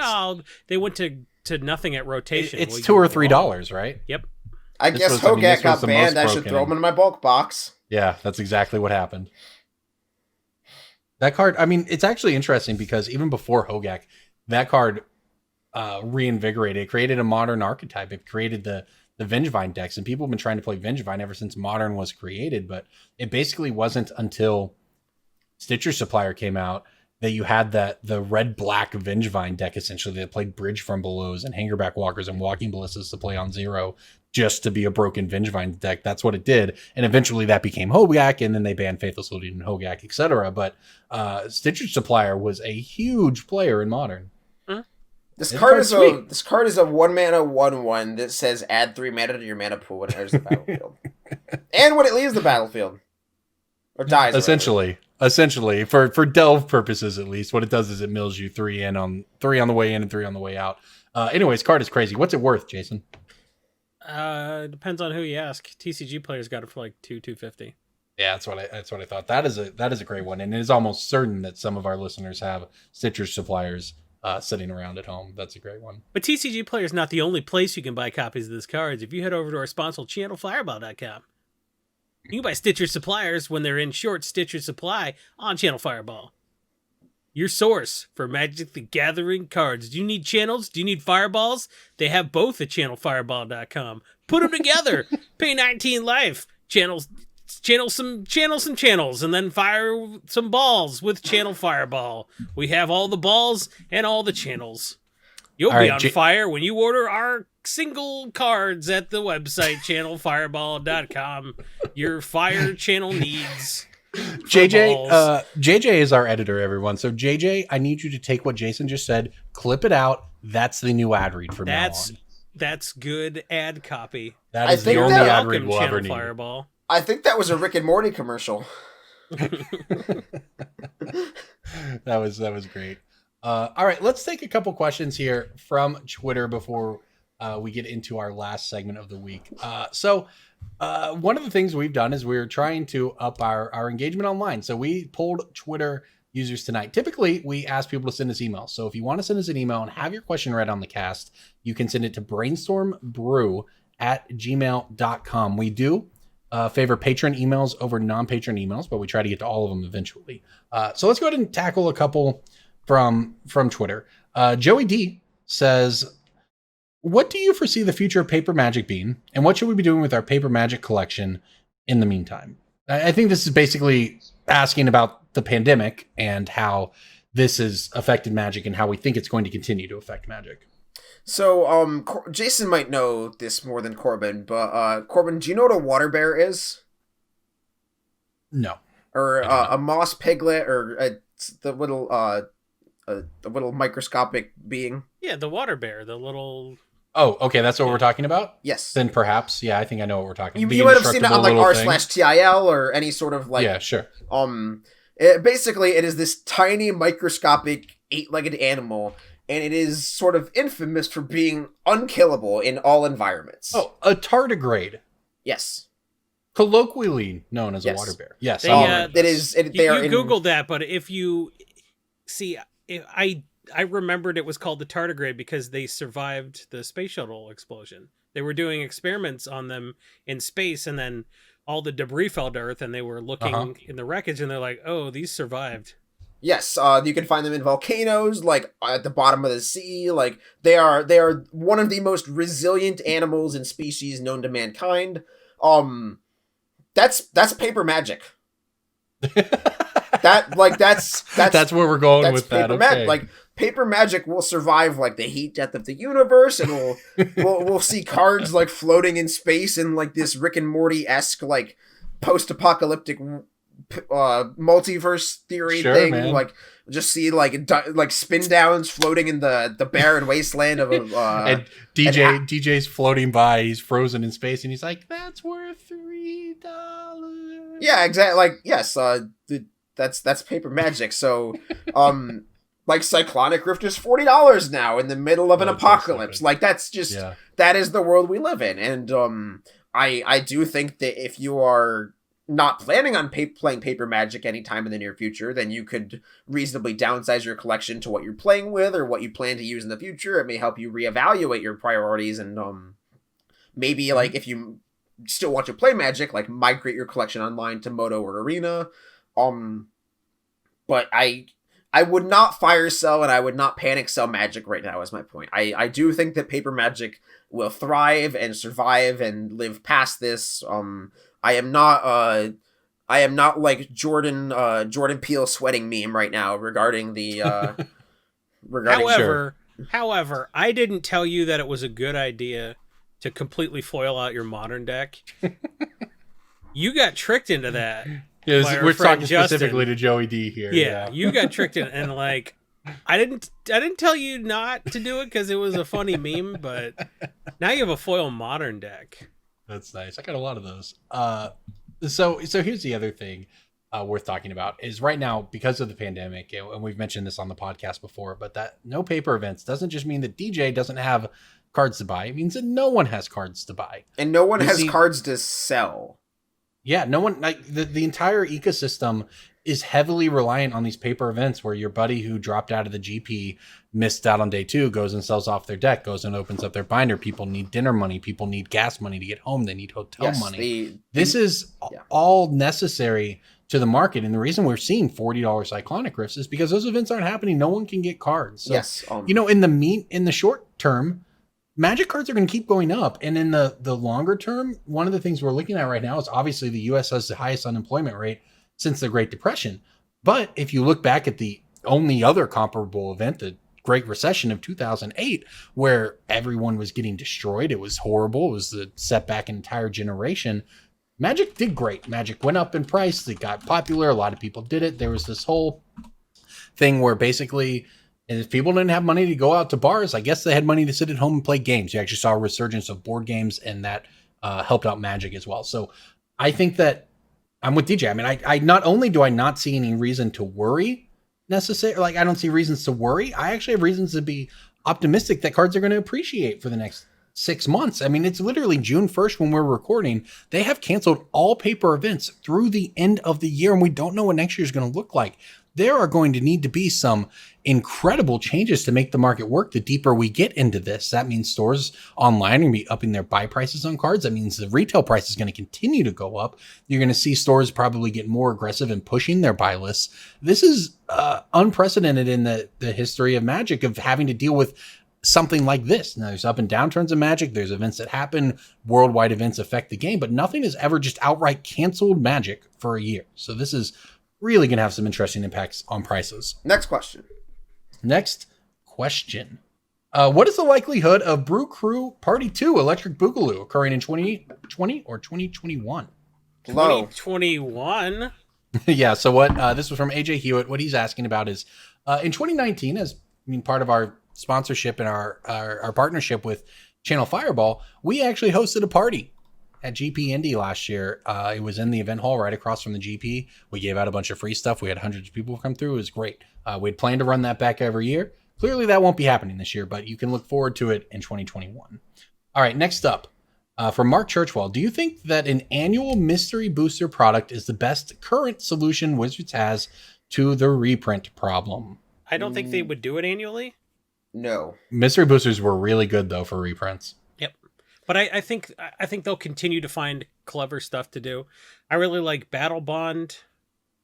they went to nothing at rotation. It's $2 or $3, right? Yep. I guess Hogak got banned. I should throw him in my bulk box. Yeah, that's exactly what happened. That card, I mean, it's actually interesting because even before Hogak, that card reinvigorated. It created a modern archetype. It created the Vengevine decks, and people have been trying to play Vengevine ever since Modern was created, but it basically wasn't until Stitcher Supplier came out that you had the red-black Vengevine deck, essentially, that played Bridge from Belows and Hangerback Walkers and Walking Ballistas to play on 0 just to be a broken Vengevine deck. That's what it did. And eventually that became Hogak, and then they banned Faithless Looting and Hogak, etc. But Stitcher Supplier was a huge player in Modern. This card is a 1-mana 1/1 that says add 3 mana to your mana pool when it enters the battlefield. And when it leaves the battlefield. Or dies. Essentially for delve purposes at least, what it does is it mills you 3 on the way in and 3 on the way out. Anyways, card is crazy. What's it worth, Jason? Depends on who you ask. TCG players got it for like $250. Yeah, that's what I thought. That is a great one, and it is almost certain that some of our listeners have Stitcher Suppliers sitting around at home. That's a great one. But TCG Player is not the only place you can buy copies of these cards. If you head over to our sponsor, channelfireball.com, you can buy Stitcher suppliers when they're in short Stitcher supply on Channel Fireball. Your source for Magic the Gathering cards. Do you need channels? Do you need fireballs? They have both at channelfireball.com. Put them together. Pay $19 life. Channel some channels, and then fire some balls with Channel Fireball. We have all the balls and all the channels. You'll be on fire when you order our single cards at the website channelfireball.com. Your fire channel needs. JJ is our editor, everyone. So JJ, I need you to take what Jason just said, clip it out. That's the new ad read from now on. That's good ad copy. That is the only ad read we'll ever need. Fireball. I think that was a Rick and Morty commercial. That was great. All right, let's take a couple questions here from Twitter before we get into our last segment of the week. So one of the things we've done is we're trying to up our engagement online. So we polled Twitter users tonight. Typically, we ask people to send us emails. So if you want to send us an email and have your question read on the cast, you can send it to brainstormbrew@gmail.com. We do favor patron emails over non-patron emails, but we try to get to all of them eventually. So let's go ahead and tackle a couple from Twitter. Joey D says, what do you foresee the future of Paper Magic being, and what should we be doing with our Paper Magic collection in the meantime? I think this is basically asking about the pandemic and how this has affected Magic and how we think it's going to continue to affect Magic. So, Jason might know this more than Corbin, but Corbin, do you know what a water bear is? No. Or a moss piglet, or the little microscopic being? Yeah, the water bear, the little... Oh, okay, that's what we're talking about? Yes. Then perhaps, yeah, I think I know what we're talking about. You might have seen it on like r/TIL or any sort of like... Yeah, sure. Basically, it is this tiny microscopic 8-legged animal, and it is sort of infamous for being unkillable in all environments. Oh, a tardigrade. Yes. Colloquially known as a water bear. Yes. You Googled that, but if you... See, I remembered it was called the tardigrade because they survived the space shuttle explosion. They were doing experiments on them in space, and then all the debris fell to Earth, and they were looking in the wreckage, and they're like, oh, these survived. Yes, you can find them in volcanoes, like at the bottom of the sea. Like they are one of the most resilient animals and species known to mankind. That's paper magic. That's where we're going with that. Okay. Like paper magic will survive like the heat death of the universe, and we'll see cards like floating in space in like this Rick and Morty-esque like post-apocalyptic multiverse theory thing. Man. Like just see like spin downs floating in the barren wasteland of and DJ's floating by. He's frozen in space, and he's like, "That's worth $3." Yeah, exactly. Like yes, that's paper magic. So, like Cyclonic Rift is $40 now in the middle of an apocalypse. Like that's just that is the world we live in, and I do think that if you are not planning on playing paper magic anytime in the near future, then you could reasonably downsize your collection to what you're playing with or what you plan to use in the future. It may help you reevaluate your priorities, and maybe like if you still want to play Magic, like migrate your collection online to Moto or Arena. But I would not fire sell, and I would not panic sell Magic right now is my point. I do think that paper Magic will thrive and survive and live past this. I am not like Jordan Peele sweating meme right now regarding the However, I didn't tell you that it was a good idea to completely foil out your modern deck. You got tricked into that. Yeah, we're talking specifically to Joey D here. Yeah, you got tricked in, and like I didn't tell you not to do it because it was a funny meme, but now you have a foil modern deck. That's nice. I got a lot of those. So here's the other thing worth talking about is right now, because of the pandemic, and we've mentioned this on the podcast before, but that no paper events doesn't just mean that DJ doesn't have cards to buy. It means that no one has cards to buy. And no one has cards to sell. Yeah, no one, like the entire ecosystem is heavily reliant on these paper events where your buddy who dropped out of the GP, missed out on day 2, goes and sells off their deck, goes and opens up their binder. People need dinner money. People need gas money to get home. They need hotel money. This is all necessary to the market. And the reason we're seeing $40 Cyclonic Rifts is because those events aren't happening. No one can get cards. So, in the short term, Magic cards are going to keep going up. And in the longer term, one of the things we're looking at right now is obviously the US has the highest unemployment rate since the Great Depression. But if you look back at the only other comparable event, the Great Recession of 2008, where everyone was getting destroyed, it was horrible. It was the setback an entire generation. Magic did great. Magic went up in price. It got popular. A lot of people did it. There was this whole thing where basically, if people didn't have money to go out to bars, I guess they had money to sit at home and play games. You actually saw a resurgence of board games, and that helped out Magic as well. So I think that I'm with DJ. I mean, I not only do I not see any reason to worry necessarily, like I don't see reasons to worry. I actually have reasons to be optimistic that cards are going to appreciate for the next 6 months. I mean, it's literally June 1st when we're recording. They have canceled all paper events through the end of the year, and we don't know what next year is going to look like. There are going to need to be some incredible changes to make the market work the deeper we get into this. That means stores online are going to be upping their buy prices on cards. That means the retail price is going to continue to go up. You're going to see stores probably get more aggressive in pushing their buy lists. This is unprecedented in the history of Magic, of having to deal with something like this. Now, there's up and downturns of Magic. There's events that happen. Worldwide events affect the game, but nothing has ever just outright canceled Magic for a year. So this is really going to have some interesting impacts on prices. Next question. What is the likelihood of Brew Crew Party 2 Electric Boogaloo occurring in 2020 or 2021? Low. 2021. Yeah. So what, this was from AJ Hewitt. What he's asking about is, in 2019, as part of our sponsorship and our partnership with Channel Fireball, we actually hosted a party at GP Indy last year. It was in the event hall right across from the GP. We gave out a bunch of free stuff. We had hundreds of people come through. It was great. We'd planned to run that back every year. Clearly that won't be happening this year, but you can look forward to it in 2021. All right, next up, from Mark Churchwell. Do you think that an annual mystery booster product is the best current solution Wizards has to the reprint problem? I don't think they would do it annually. No. Mystery boosters were really good though for reprints. Yep. But I think they'll continue to find clever stuff to do. I really like Battle Bond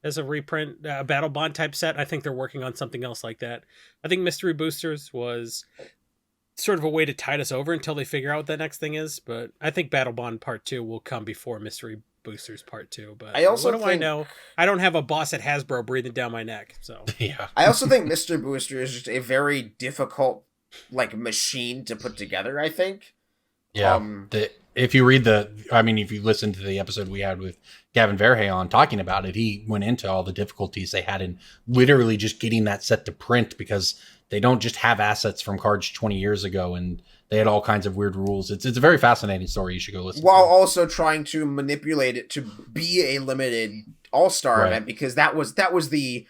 as a reprint, Battle Bond type set. I think they're working on something else like that. I think Mystery Boosters was sort of a way to tide us over until they figure out what the next thing is. But I think Battle Bond Part 2 will come before Mystery Boosters Part 2. But I also what do I know? I don't have a boss at Hasbro breathing down my neck. So yeah. I also think Mystery Booster is just a very difficult machine to put together, I think. Yeah. If you listen to the episode we had with Gavin Verhey on talking about it, he went into all the difficulties they had in literally just getting that set to print, because they don't just have assets from cards 20 years ago, and they had all kinds of weird rules. It's a very fascinating story. You should go listen While to. Also trying to manipulate it to be a limited all-star event, because that was the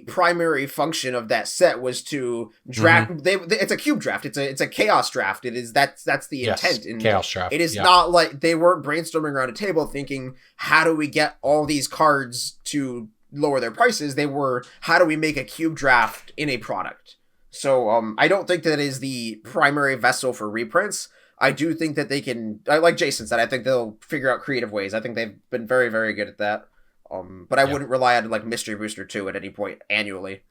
primary function of that set, was to draft. It's a cube draft. It's a chaos draft. That's the intent. And chaos draft. It is not like they weren't brainstorming around a table thinking, how do we get all these cards to lower their prices? They were, how do we make a cube draft in a product? So I don't think that is the primary vessel for reprints. I do think that they can, like Jason said, I think they'll figure out creative ways. I think they've been very, very good at that. But I wouldn't rely on Mystery Booster 2 at any point annually.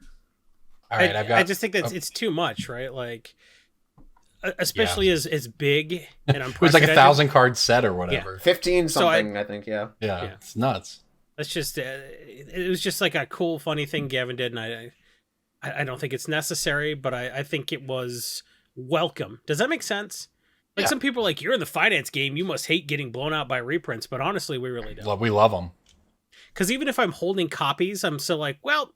All right, I just think that it's too much, right? Especially as big and unprecedented. It was like 1,000 card set or whatever. Yeah. 15 something, I think. Yeah, it's nuts. That's just it was just like a cool, funny thing Gavin did, and I don't think it's necessary, but I think it was welcome. Does that make sense? Some people are like, you're in the finance game, you must hate getting blown out by reprints, but honestly, we really don't. We love them. Because even if I'm holding copies, I'm still like, well,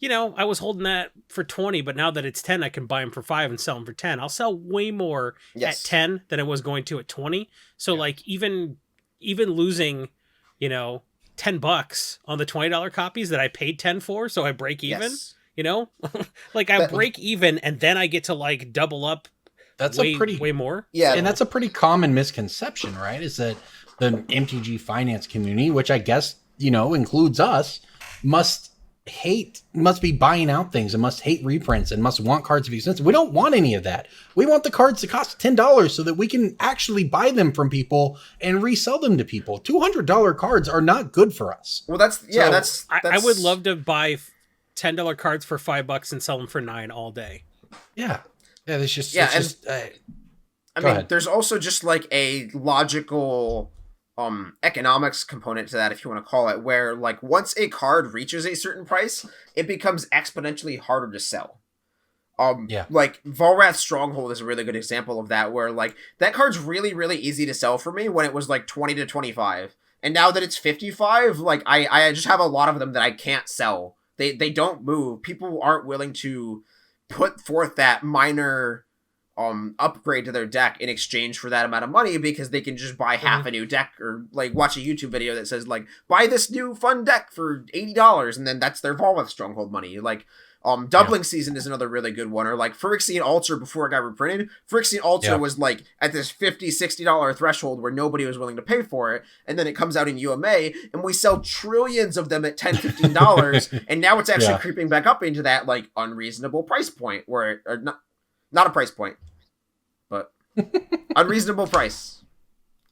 I was holding that for 20, but now that it's 10, I can buy them for 5 and sell them for 10. I'll sell way more at 10 than I was going to at 20. So even losing, $10 on the $20 copies that I paid 10 for, so I break even, I break even and then I get to double up. That's way more. Yeah. And that's a pretty common misconception, right? Is that the MTG finance community, which I guess includes us, must be buying out things and must hate reprints and must want cards to be expensive. We don't want any of that. We want the cards to cost $10 so that we can actually buy them from people and resell them to people. $200 cards are not good for us. Well, that's I would love to buy $10 cards for $5 and sell them for $9 all day. Yeah. There's just I mean, there's also just like a logical economics component to that, if you want to call it, where like once a card reaches a certain price, it becomes exponentially harder to sell. Like Volrath's Stronghold is a really good example of that, where like that card's really, really easy to sell for me when it was like 20 to 25. And now that it's 55, like I just have a lot of them that I can't sell. They don't move. People aren't willing to put forth that minor upgrade to their deck in exchange for that amount of money, because they can just buy half a new deck, or like watch a YouTube video that says like buy this new fun deck for $80, and then that's their Volrath Stronghold money. Like Doubling Season is another really good one, or like Phyrexian Altar before it got reprinted. Phyrexian Altar was like at this $50-$60 threshold where nobody was willing to pay for it, and then it comes out in UMA and we sell trillions of them at $10-$15 and now it's actually creeping back up into that like unreasonable price point, where or not a price point, but unreasonable price.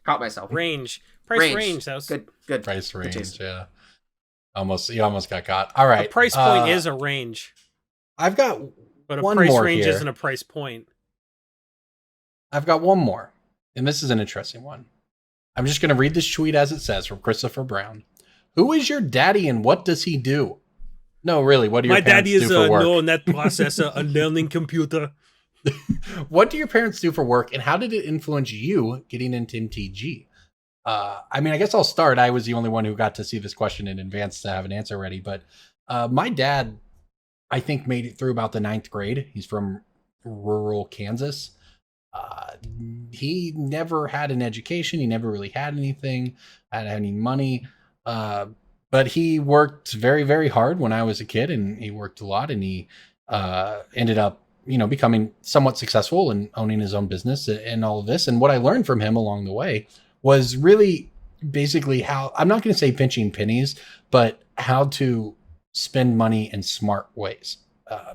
Caught myself. Range. That was good. Price range. Yeah. You almost got caught. All right. A price point is a range. I've got but a one price more range here. isn't a price point. I've got one more, and this is an interesting one. I'm just going to read this tweet as it says from Christopher Brown. Who is your daddy and what does he do? No, really. What do your parents do for work? My daddy is a neural net processor, a learning computer. What do your parents do for work, and how did it influence you getting into MTG? I mean, I guess I'll start. I was the only one who got to see this question in advance to have an answer ready, but my dad, I think, made it through about the 9th grade. He's from rural Kansas. He never had an education. He never really had anything, had any money. But he worked very, very hard when I was a kid, and he worked a lot, and he ended up becoming somewhat successful and owning his own business and all of this. And what I learned from him along the way was really basically how, I'm not going to say pinching pennies, but how to spend money in smart ways,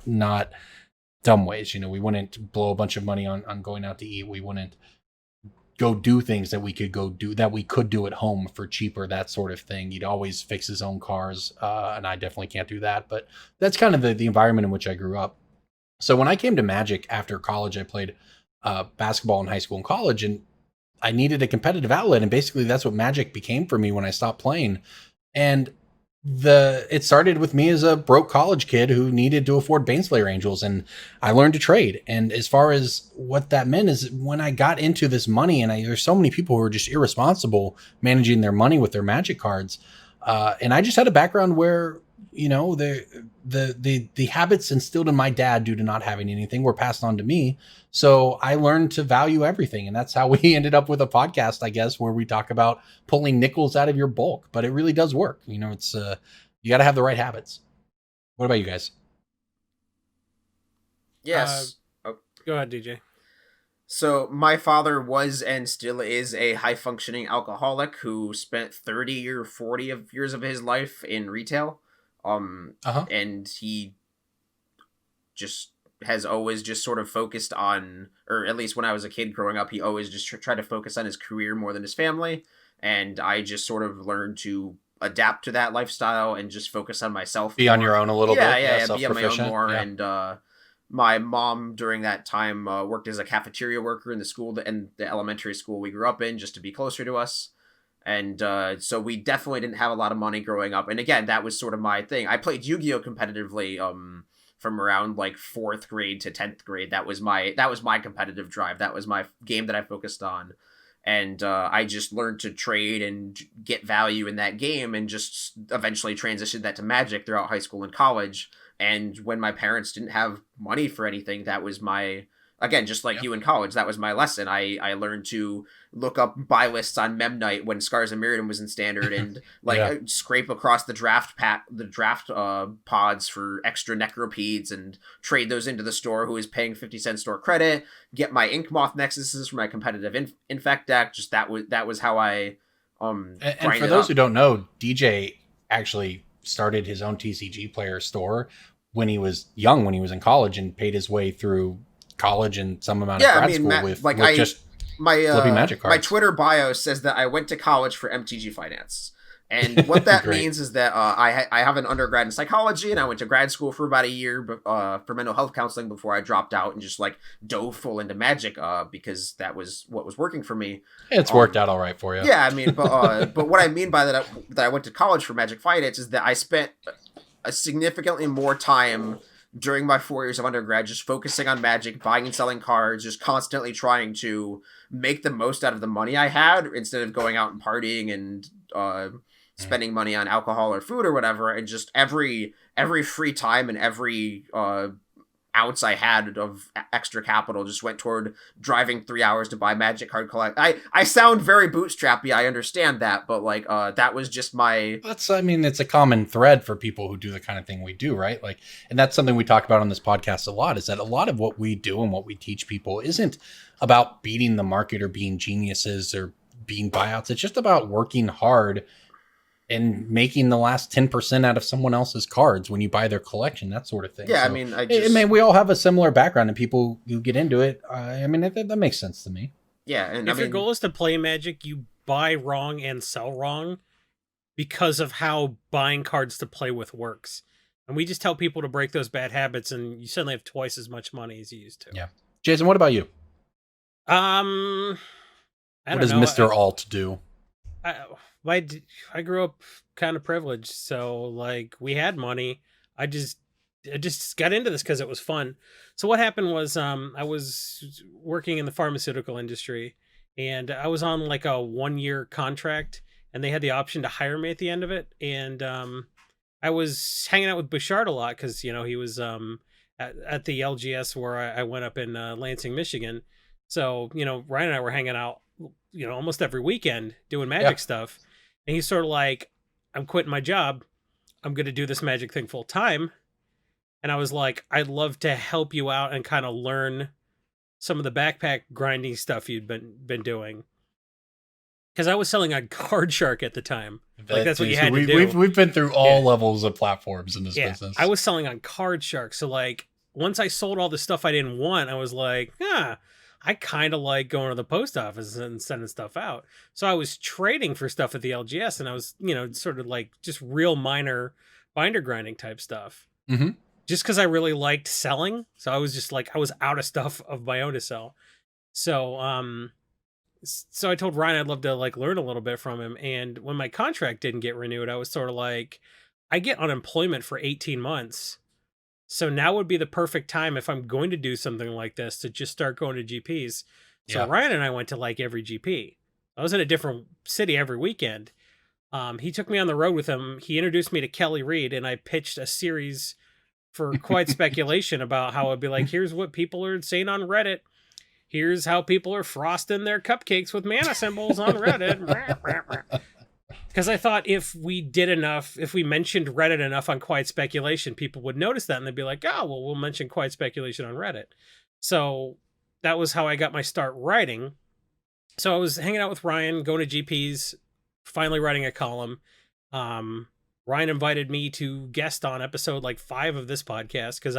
not dumb ways. We wouldn't blow a bunch of money on going out to eat. We wouldn't go do things that we could do at home for cheaper, that sort of thing. He'd always fix his own cars. And I definitely can't do that, but that's kind of the environment in which I grew up. So when I came to Magic after college, I played basketball in high school and college, and I needed a competitive outlet. And basically that's what Magic became for me when I stopped playing. And it started with me as a broke college kid who needed to afford Baneslayer Angels, and I learned to trade. And as far as what that meant is when I got into this money, and there's so many people who are just irresponsible managing their money with their Magic cards. And I just had a background where, the habits instilled in my dad due to not having anything were passed on to me. So I learned to value everything. And that's how we ended up with a podcast, I guess, where we talk about pulling nickels out of your bulk. But it really does work. It's you got to have the right habits. What about you guys? Yes. Go ahead, DJ. So my father was and still is a high-functioning alcoholic who spent 30 or 40 years of his life in retail. And he just has always just sort of focused on, or at least when I was a kid growing up, he always just tried to focus on his career more than his family. And I just sort of learned to adapt to that lifestyle and just focus on myself. Be on your own a little bit. Yeah, be on my own more. Yeah. And my mom during that time worked as a cafeteria worker in the school and the elementary school we grew up in, just to be closer to us. And so we definitely didn't have a lot of money growing up. And again, that was sort of my thing. I played Yu-Gi-Oh! Competitively from around like 4th grade to 10th grade. That was my competitive drive. That was my game that I focused on. And I just learned to trade and get value in that game, and just eventually transitioned that to Magic throughout high school and college. And when my parents didn't have money for anything, that was my... Again, just like you in college, that was my lesson. I learned to look up buy lists on Memnite when Scars of Mirrodin was in Standard, and scrape across the draft pods for extra Necropedes and trade those into the store who is paying 50-cent store credit. Get my Ink Moth Nexuses for my competitive Infect deck. Just that was how I And for grinding those up. who don't know, DJ actually started his own TCG player store when he was young, when he was in college, and paid his way through college and some amount of grad school with just flipping Magic cards. My Twitter bio says that I went to college for MTG Finance. And what that means is that I have an undergrad in psychology, and I went to grad school for about a year for mental health counseling before I dropped out and just like dove full into Magic because that was what was working for me. It's worked out all right for you. Yeah, I mean, but what I mean by that I went to college for Magic Finance is that I spent a significantly more time during my 4 years of undergrad just focusing on Magic, buying and selling cards, just constantly trying to make the most out of the money I had instead of going out and partying and spending money on alcohol or food or whatever. And just every free time and every ounce I had of extra capital just went toward driving 3 hours to buy Magic card collect. I sound very bootstrappy, I understand that, but like that was just my... It's a common thread for people who do the kind of thing we do, right? Like, and that's something we talk about on this podcast a lot, is that a lot of what we do and what we teach people isn't about beating the market or being geniuses or being buyouts. It's just about working hard and making the last 10% out of someone else's cards when you buy their collection, that sort of thing. Yeah, so, we all have a similar background, and people who get into it, that makes sense to me. Yeah, and if your goal is to play Magic, you buy wrong and sell wrong because of how buying cards to play with works. And we just tell people to break those bad habits, and you suddenly have twice as much money as you used to. Yeah. Jason, what about you? What does Mr. Alt do? I grew up kind of privileged, so like we had money. I just got into this because it was fun. So what happened was I was working in the pharmaceutical industry, and I was on like a 1-year contract, and they had the option to hire me at the end of it. And I was hanging out with Bouchard a lot because he was at the LGS where I went up in Lansing, Michigan. So Ryan and I were hanging out almost every weekend doing Magic stuff. And he's sort of like, I'm quitting my job. I'm going to do this Magic thing full time. And I was like, I'd love to help you out and kind of learn some of the backpack grinding stuff you'd been doing. Because I was selling on Card Shark at the time. Like that's what you had to do. We've been through all levels of platforms in this business. I was selling on Card Shark. So like once I sold all the stuff I didn't want, I was like, I kind of like going to the post office and sending stuff out. So I was trading for stuff at the LGS, and I was, sort of like just real minor binder grinding type stuff. Mm-hmm. Just because I really liked selling. So I was just like, I was out of stuff of my own to sell. So, so I told Ryan I'd love to like learn a little bit from him. And when my contract didn't get renewed, I was sort of like, I get unemployment for 18 months. So now would be the perfect time if I'm going to do something like this to just start going to GPs. So Ryan and I went to like every GP. I was in a different city every weekend. He took me on the road with him. He introduced me to Kelly Reed, and I pitched a series for Quite Speculation about how it'd be like, here's what people are saying on Reddit. Here's how people are frosting their cupcakes with mana symbols on Reddit. Because I thought if we mentioned Reddit enough on Quiet Speculation, people would notice that and they'd be like, oh, well, we'll mention Quiet Speculation on Reddit. So that was how I got my start writing. So I was hanging out with Ryan, going to GPs, finally writing a column. Ryan invited me to guest on episode like 5 of this podcast because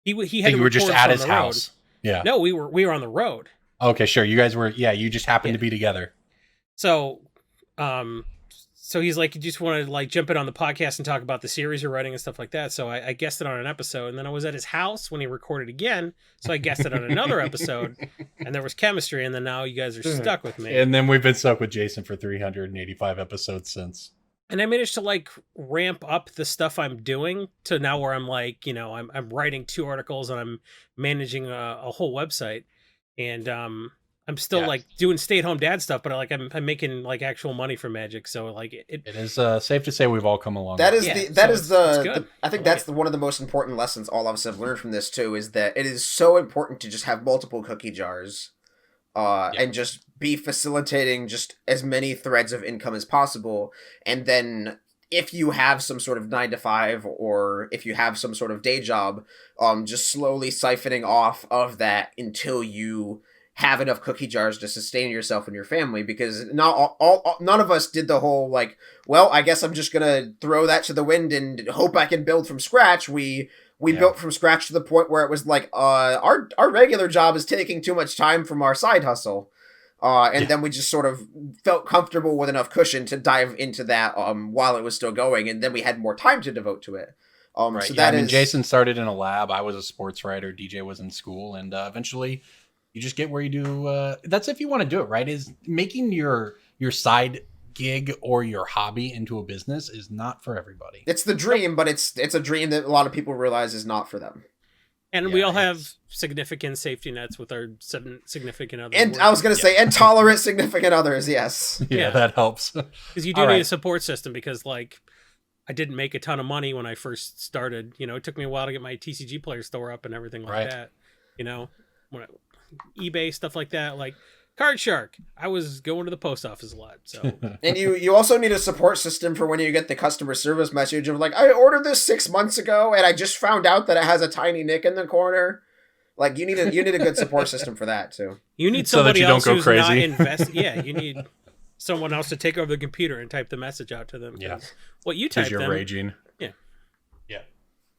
he had to you were just at his road. house. Yeah. No, we were on the road. Okay, sure. You guys were, you just happened to be together. So, so he's like, you just want to like jump in on the podcast and talk about the series you're writing and stuff like that. So I guested on an episode, and then I was at his house when he recorded again. So I guested on another episode, and there was chemistry. And then now you guys are stuck with me. And then we've been stuck with Jason for 385 episodes since. And I managed to like ramp up the stuff I'm doing to now where I'm like, I'm writing 2 articles and I'm managing a whole website, and I'm still like doing stay-at-home dad stuff, but I'm making like actual money from Magic. So like it is safe to say we've all come along. That is I think that's one of the most important lessons all of us have learned from this too, is that it is so important to just have multiple cookie jars, and just be facilitating just as many threads of income as possible. And then if you have some sort of 9-to-5 or if you have some sort of day job, just slowly siphoning off of that until you have enough cookie jars to sustain yourself and your family, because not none of us did the whole like, well, I guess I'm just gonna throw that to the wind and hope I can build from scratch. We built from scratch to the point where it was like our regular job is taking too much time from our side hustle. And then we just sort of felt comfortable with enough cushion to dive into that while it was still going, and then we had more time to devote to it. Right. So Yeah, that is... Jason started in a lab. I was a sports writer. DJ was in school, and eventually, you just get where you do. That's if you want to do it right. Is making your side gig or your hobby into a business is not for everybody. It's the dream, but it's a dream that a lot of people realize is not for them. And we all have significant safety nets with our significant others. And I was going to say intolerant significant others, yes. Yeah, that helps. Because you do need a support system, because like I didn't make a ton of money when I first started. You know, it took me a while to get my TCG player store up and everything like that. You know, eBay, stuff like that. Like Card Shark, I was going to the post office a lot. So and you also need a support system for when you get the customer service message of like, I ordered this 6 months ago and I just found out that it has a tiny nick in the corner. Like you need a good support system for that too. You need somebody else who's not invested. Yeah, you need someone else to take over the computer and type the message out to them. Yeah, what you type, you're raging. Yeah.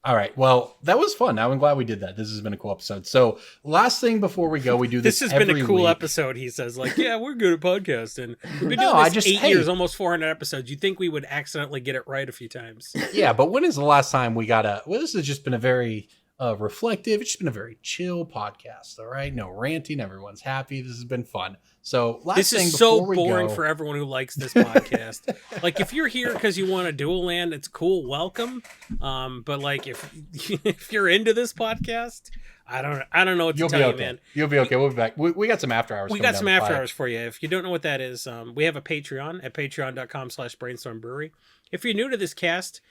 All right. Well, that was fun. I'm glad we did that. This has been a cool episode. So, last thing before we go, we do this. This has been a cool episode. He says, like, yeah, we're good at podcasting. We've been doing this 8 years, almost 400 episodes. You'd think we would accidentally get it right a few times. Yeah, but when is the last time we got a? Well, this has just been a very reflective. It's just been a very chill podcast. All right, no ranting. Everyone's happy. This has been fun. So this is so boring for everyone who likes this podcast. Like, if you're here because you want a dual land, it's cool. Welcome. But like, if you're into this podcast, I don't know what to tell you, man. You'll be okay. We'll be back. We got some after hours. We got some after hours for you. If you don't know what that is, we have a Patreon at patreon.com/Brainstorm Brewery. If you're new to this cast,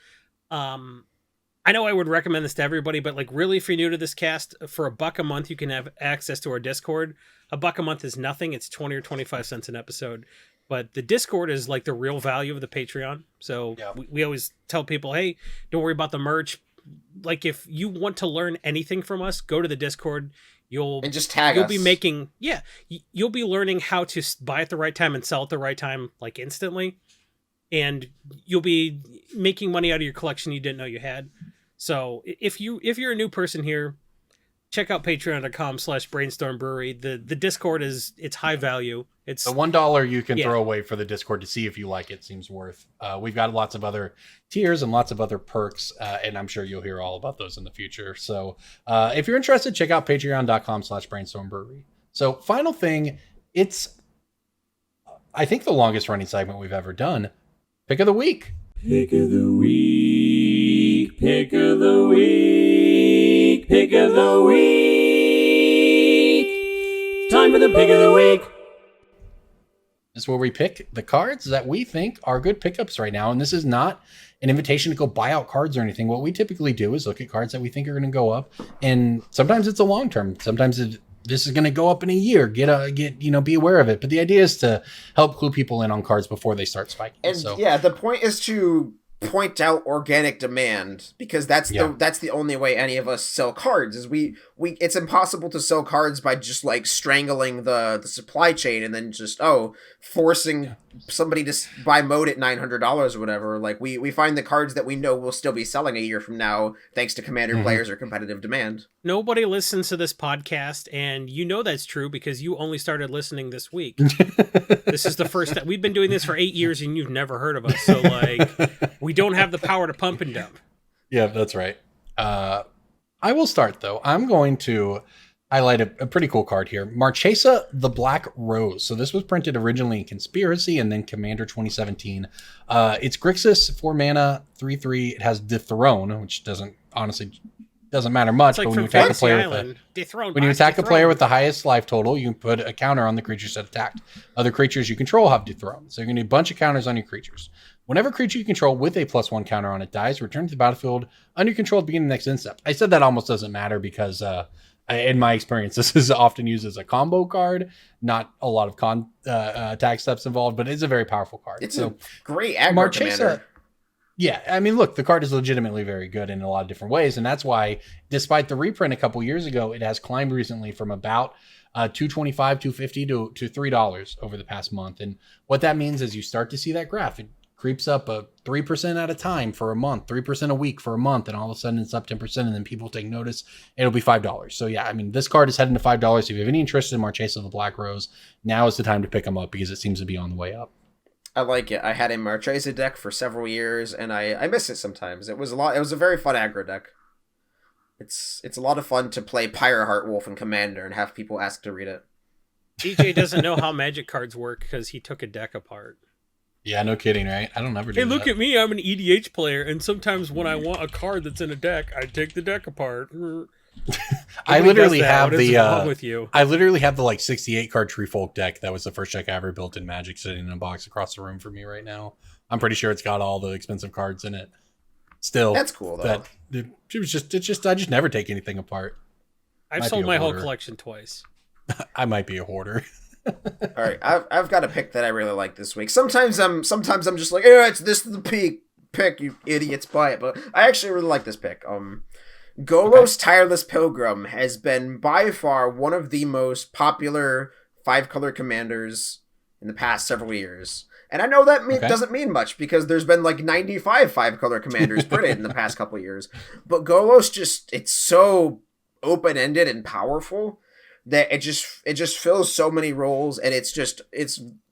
I know I would recommend this to everybody, but like really, if you're new to this cast, for $1 a month, you can have access to our Discord. $1 a month is nothing. It's 20 or 25 cents an episode. But the Discord is like the real value of the Patreon. So we always tell people, hey, don't worry about the merch. Like if you want to learn anything from us, go to the Discord. And just tag us. You'll be making, you'll be learning how to buy at the right time and sell at the right time, like instantly. And you'll be making money out of your collection you didn't know you had. So if you're a new person here, check out patreon.com/Brainstorm Brewery. The Discord it's high value. It's the $1 you can throw away for the Discord to see if you like it seems worth. We've got lots of other tiers and lots of other perks, and I'm sure you'll hear all about those in the future. So if you're interested, check out patreon.com/Brainstorm Brewery. So final thing, it's I think the longest running segment we've ever done. Pick of the week. Pick of the week. Pick of the week. Pick of the week. Time for the pick of the week. This is where we pick the cards that we think are good pickups right now. And this is not an invitation to go buy out cards or anything. What we typically do is look at cards that we think are going to go up. And sometimes it's a long term. Sometimes this is going to go up in a year. Be aware of it. But the idea is to help clue people in on cards before they start spiking. And the point is to point out organic demand, because that's the only way any of us sell cards. Is we it's impossible to sell cards by just like strangling the supply chain and then just forcing somebody to buy mode at $900 or whatever. Like we find the cards that we know will still be selling a year from now thanks to Commander players or competitive demand. Nobody listens to this podcast, and you know that's true because you only started listening this week. This is the first that we've been doing this for 8 years and you've never heard of us. So like we don't have the power to pump and dump. Yeah, that's right. I will start though. I'm going to highlight a pretty cool card here. Marchesa the Black Rose. So this was printed originally in Conspiracy and then Commander 2017. It's Grixis, 4 mana, 3/3. It has Dethrone, which doesn't matter much. Like, but when you attack a player with the highest life total, you can put a counter on the creatures that attacked. Other creatures you control have Dethrone. So you're going to need a bunch of counters on your creatures. Whenever a creature you control with a +1 counter on it dies, return to the battlefield under your control at the beginning of the next end step. I said that almost doesn't matter because in my experience, this is often used as a combo card. Not a lot of attack steps involved, but it's a very powerful card. It's a great aggro commander. Yeah, I mean, look, the card is legitimately very good in a lot of different ways, and that's why, despite the reprint a couple years ago, it has climbed recently from about $2.25, $2.50 to $3 over the past month. And what that means is you start to see that graph. It creeps up 3% at a time for a month, 3% a week for a month, and all of a sudden it's up 10%, and then people take notice. It'll be $5. So yeah, I mean, this card is heading to $5. If you have any interest in Marchesa of the Black Rose, now is the time to pick them up because it seems to be on the way up. I like it. I had a Marchesa deck for several years, and I miss it sometimes. It was a very fun aggro deck. It's a lot of fun to play Pyre Heart Wolf and Commander and have people ask to read it. DJ doesn't know how Magic cards work because he took a deck apart. Yeah, no kidding, right? I don't ever do Hey, that. look at me. I'm an EDH player, and sometimes when I want a card that's in a deck, I take the deck apart. I literally have What is wrong with you? I literally have the like 68 card Tree Folk deck. That was the first deck I ever built in Magic, sitting in a box across the room from me right now. I'm pretty sure it's got all the expensive cards in it. Still, That's cool though. It's just I just never take anything apart. I've Might sold be a my whole hoarder. collection twice. I might be a hoarder. All right, I've got a pick that I really like this week. Sometimes I'm just like, yeah, it's this is the pick, you idiots, buy it. But I actually really like this pick. Golos Tireless Pilgrim has been by far one of the most popular 5-color commanders in the past several years. And I know that doesn't mean much because there's been like 95 5-color commanders printed in the past couple of years. But Golos it's so open-ended and powerful that it just fills so many roles, and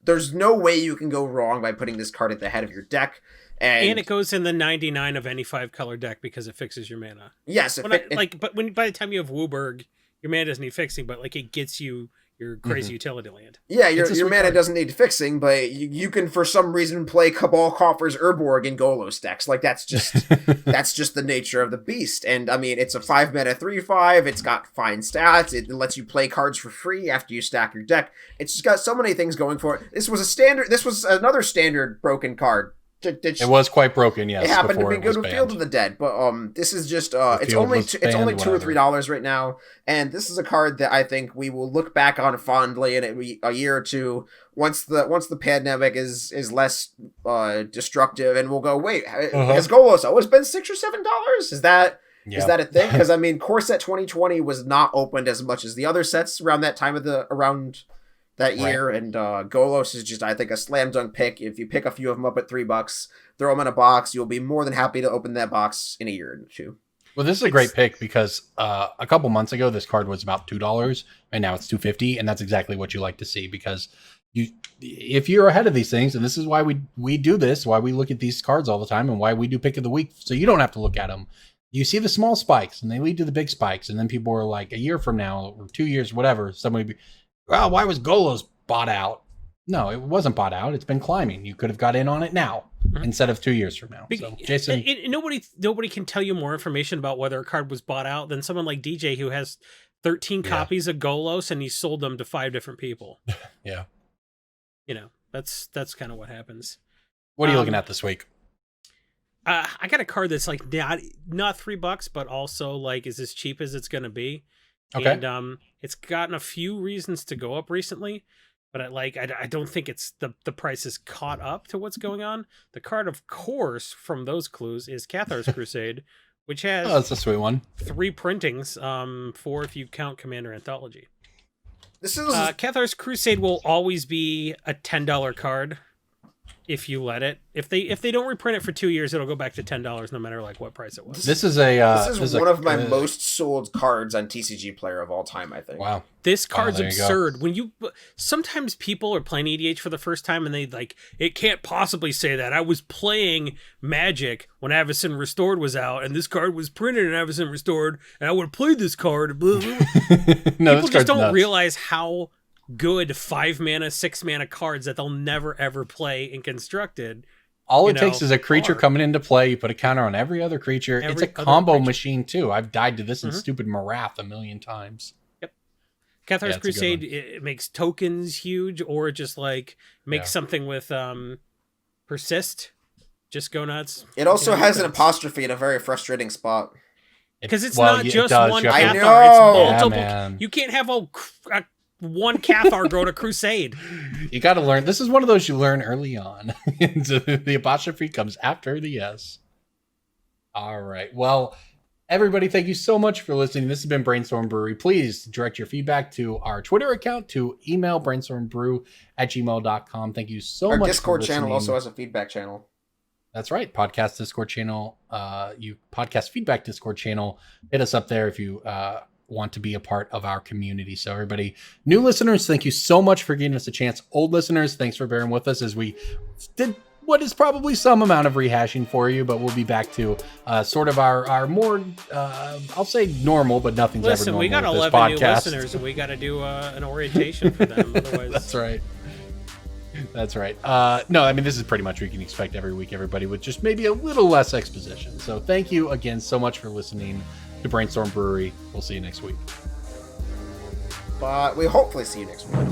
there's no way you can go wrong by putting this card at the head of your deck. And it goes in the 99 of any 5-color deck because it fixes your mana. Yes, By the time you have Wooburg, your mana doesn't need fixing, but like it gets you your crazy utility land. yeah, It's a your sweet mana card. doesn't need fixing, but you can for some reason play Cabal Coffers Urborg in Golos decks. Like that's just the nature of the beast. And I mean, it's a 5-mana 3/5. It's got fine stats. It lets you play cards for free after you stack your deck. It's just got so many things going for it. This was another standard broken card. It was quite broken, yes. It happened to before be it good was with Field of banned. the Dead, but this is just it's Field only was it's only banned, $2 or whatever. $3 right now, and this is a card that I think we will look back on fondly in a year or two once the pandemic is less destructive, and we'll go, wait, has Golos always been $6 or $7? Is that a thing? Because I mean, Core Set 2020 was not opened as much as the other sets around that time of around that year, and Golos is just, I think, a slam dunk pick. If you pick a few of them up at $3, throw them in a box, you'll be more than happy to open that box in a year or two. Well, this is a great pick because a couple months ago this card was about $2, and now it's $2.50, and that's exactly what you like to see because if you're ahead of these things, and this is why we do this, why we look at these cards all the time, and why we do pick of the week, so you don't have to look at them. You see the small spikes, and they lead to the big spikes, and then people are like, a year from now or 2 years, whatever, somebody be, well, why was Golos bought out? No, it wasn't bought out. It's been climbing. You could have got in on it now instead of 2 years from now. So, Jason, nobody can tell you more information about whether a card was bought out than someone like DJ who has 13 copies of Golos and he sold them to 5 different people. Yeah, that's kind of what happens. What are you looking at this week? I got a card that's like not $3, but also like is as cheap as it's gonna be. Okay. And it's gotten a few reasons to go up recently, but I don't think it's the price is caught up to what's going on. The card, of course, from those clues is Cathar's Crusade, which has That's a sweet one. 3 printings, 4 if you count Commander Anthology. This is Cathar's Crusade will always be a $10 card if you let it. If they don't reprint it for 2 years, it'll go back to $10 no matter like what price it was. This is one of my most sold cards on TCG Player of all time, I think. Wow. This card's there you go. absurd. Sometimes people are playing EDH for the first time and they like, it can't possibly say that. I was playing Magic when Avacyn Restored was out and this card was printed in Avacyn Restored and I would have played this card. No, People this just card's don't nuts. realize how good 5-mana, 6-mana cards that they'll never ever play in Constructed. All it takes is a creature are. coming into play. You put a counter on every other creature. It's Every a other combo creature. machine too. I've died to this in stupid Marath a million times. Cathar's Yeah, it's a good Crusade, one. it makes tokens huge, or it just like makes something with persist. Just go nuts. It also You know, has an that's- apostrophe in a very frustrating spot. Because it's Well, not yeah, it just does. one You have to- Cathar, I it's know. multiple. Yeah, man. You can't have one Cathar grow to Crusade. You got to learn. This is one of those you learn early on. The apostrophe comes after the S. All right. Well, Everybody, thank you so much for listening. This has been Brainstorm Brewery. Please direct your feedback to our Twitter account, to email brainstormbrew@gmail.com. Thank you so Our much. Discord for channel listening. also has a feedback channel. That's right. Podcast Discord channel. You podcast feedback Discord channel. Hit us up there if you want to be a part of our community. So everybody, new listeners, thank you so much for giving us a chance. Old listeners, thanks for bearing with us as we did what is probably some amount of rehashing for you, but we'll be back to sort of our more, I'll say normal, but nothing's ever Listen, normal we got with this 11 new podcast. listeners, and we got to do an orientation for them. Otherwise, That's right. That's right. No, I mean, this is pretty much what you can expect every week, everybody, with just maybe a little less exposition. So thank you again so much for listening to Brainstorm Brewery. We'll see you next week. But we hopefully see you next week.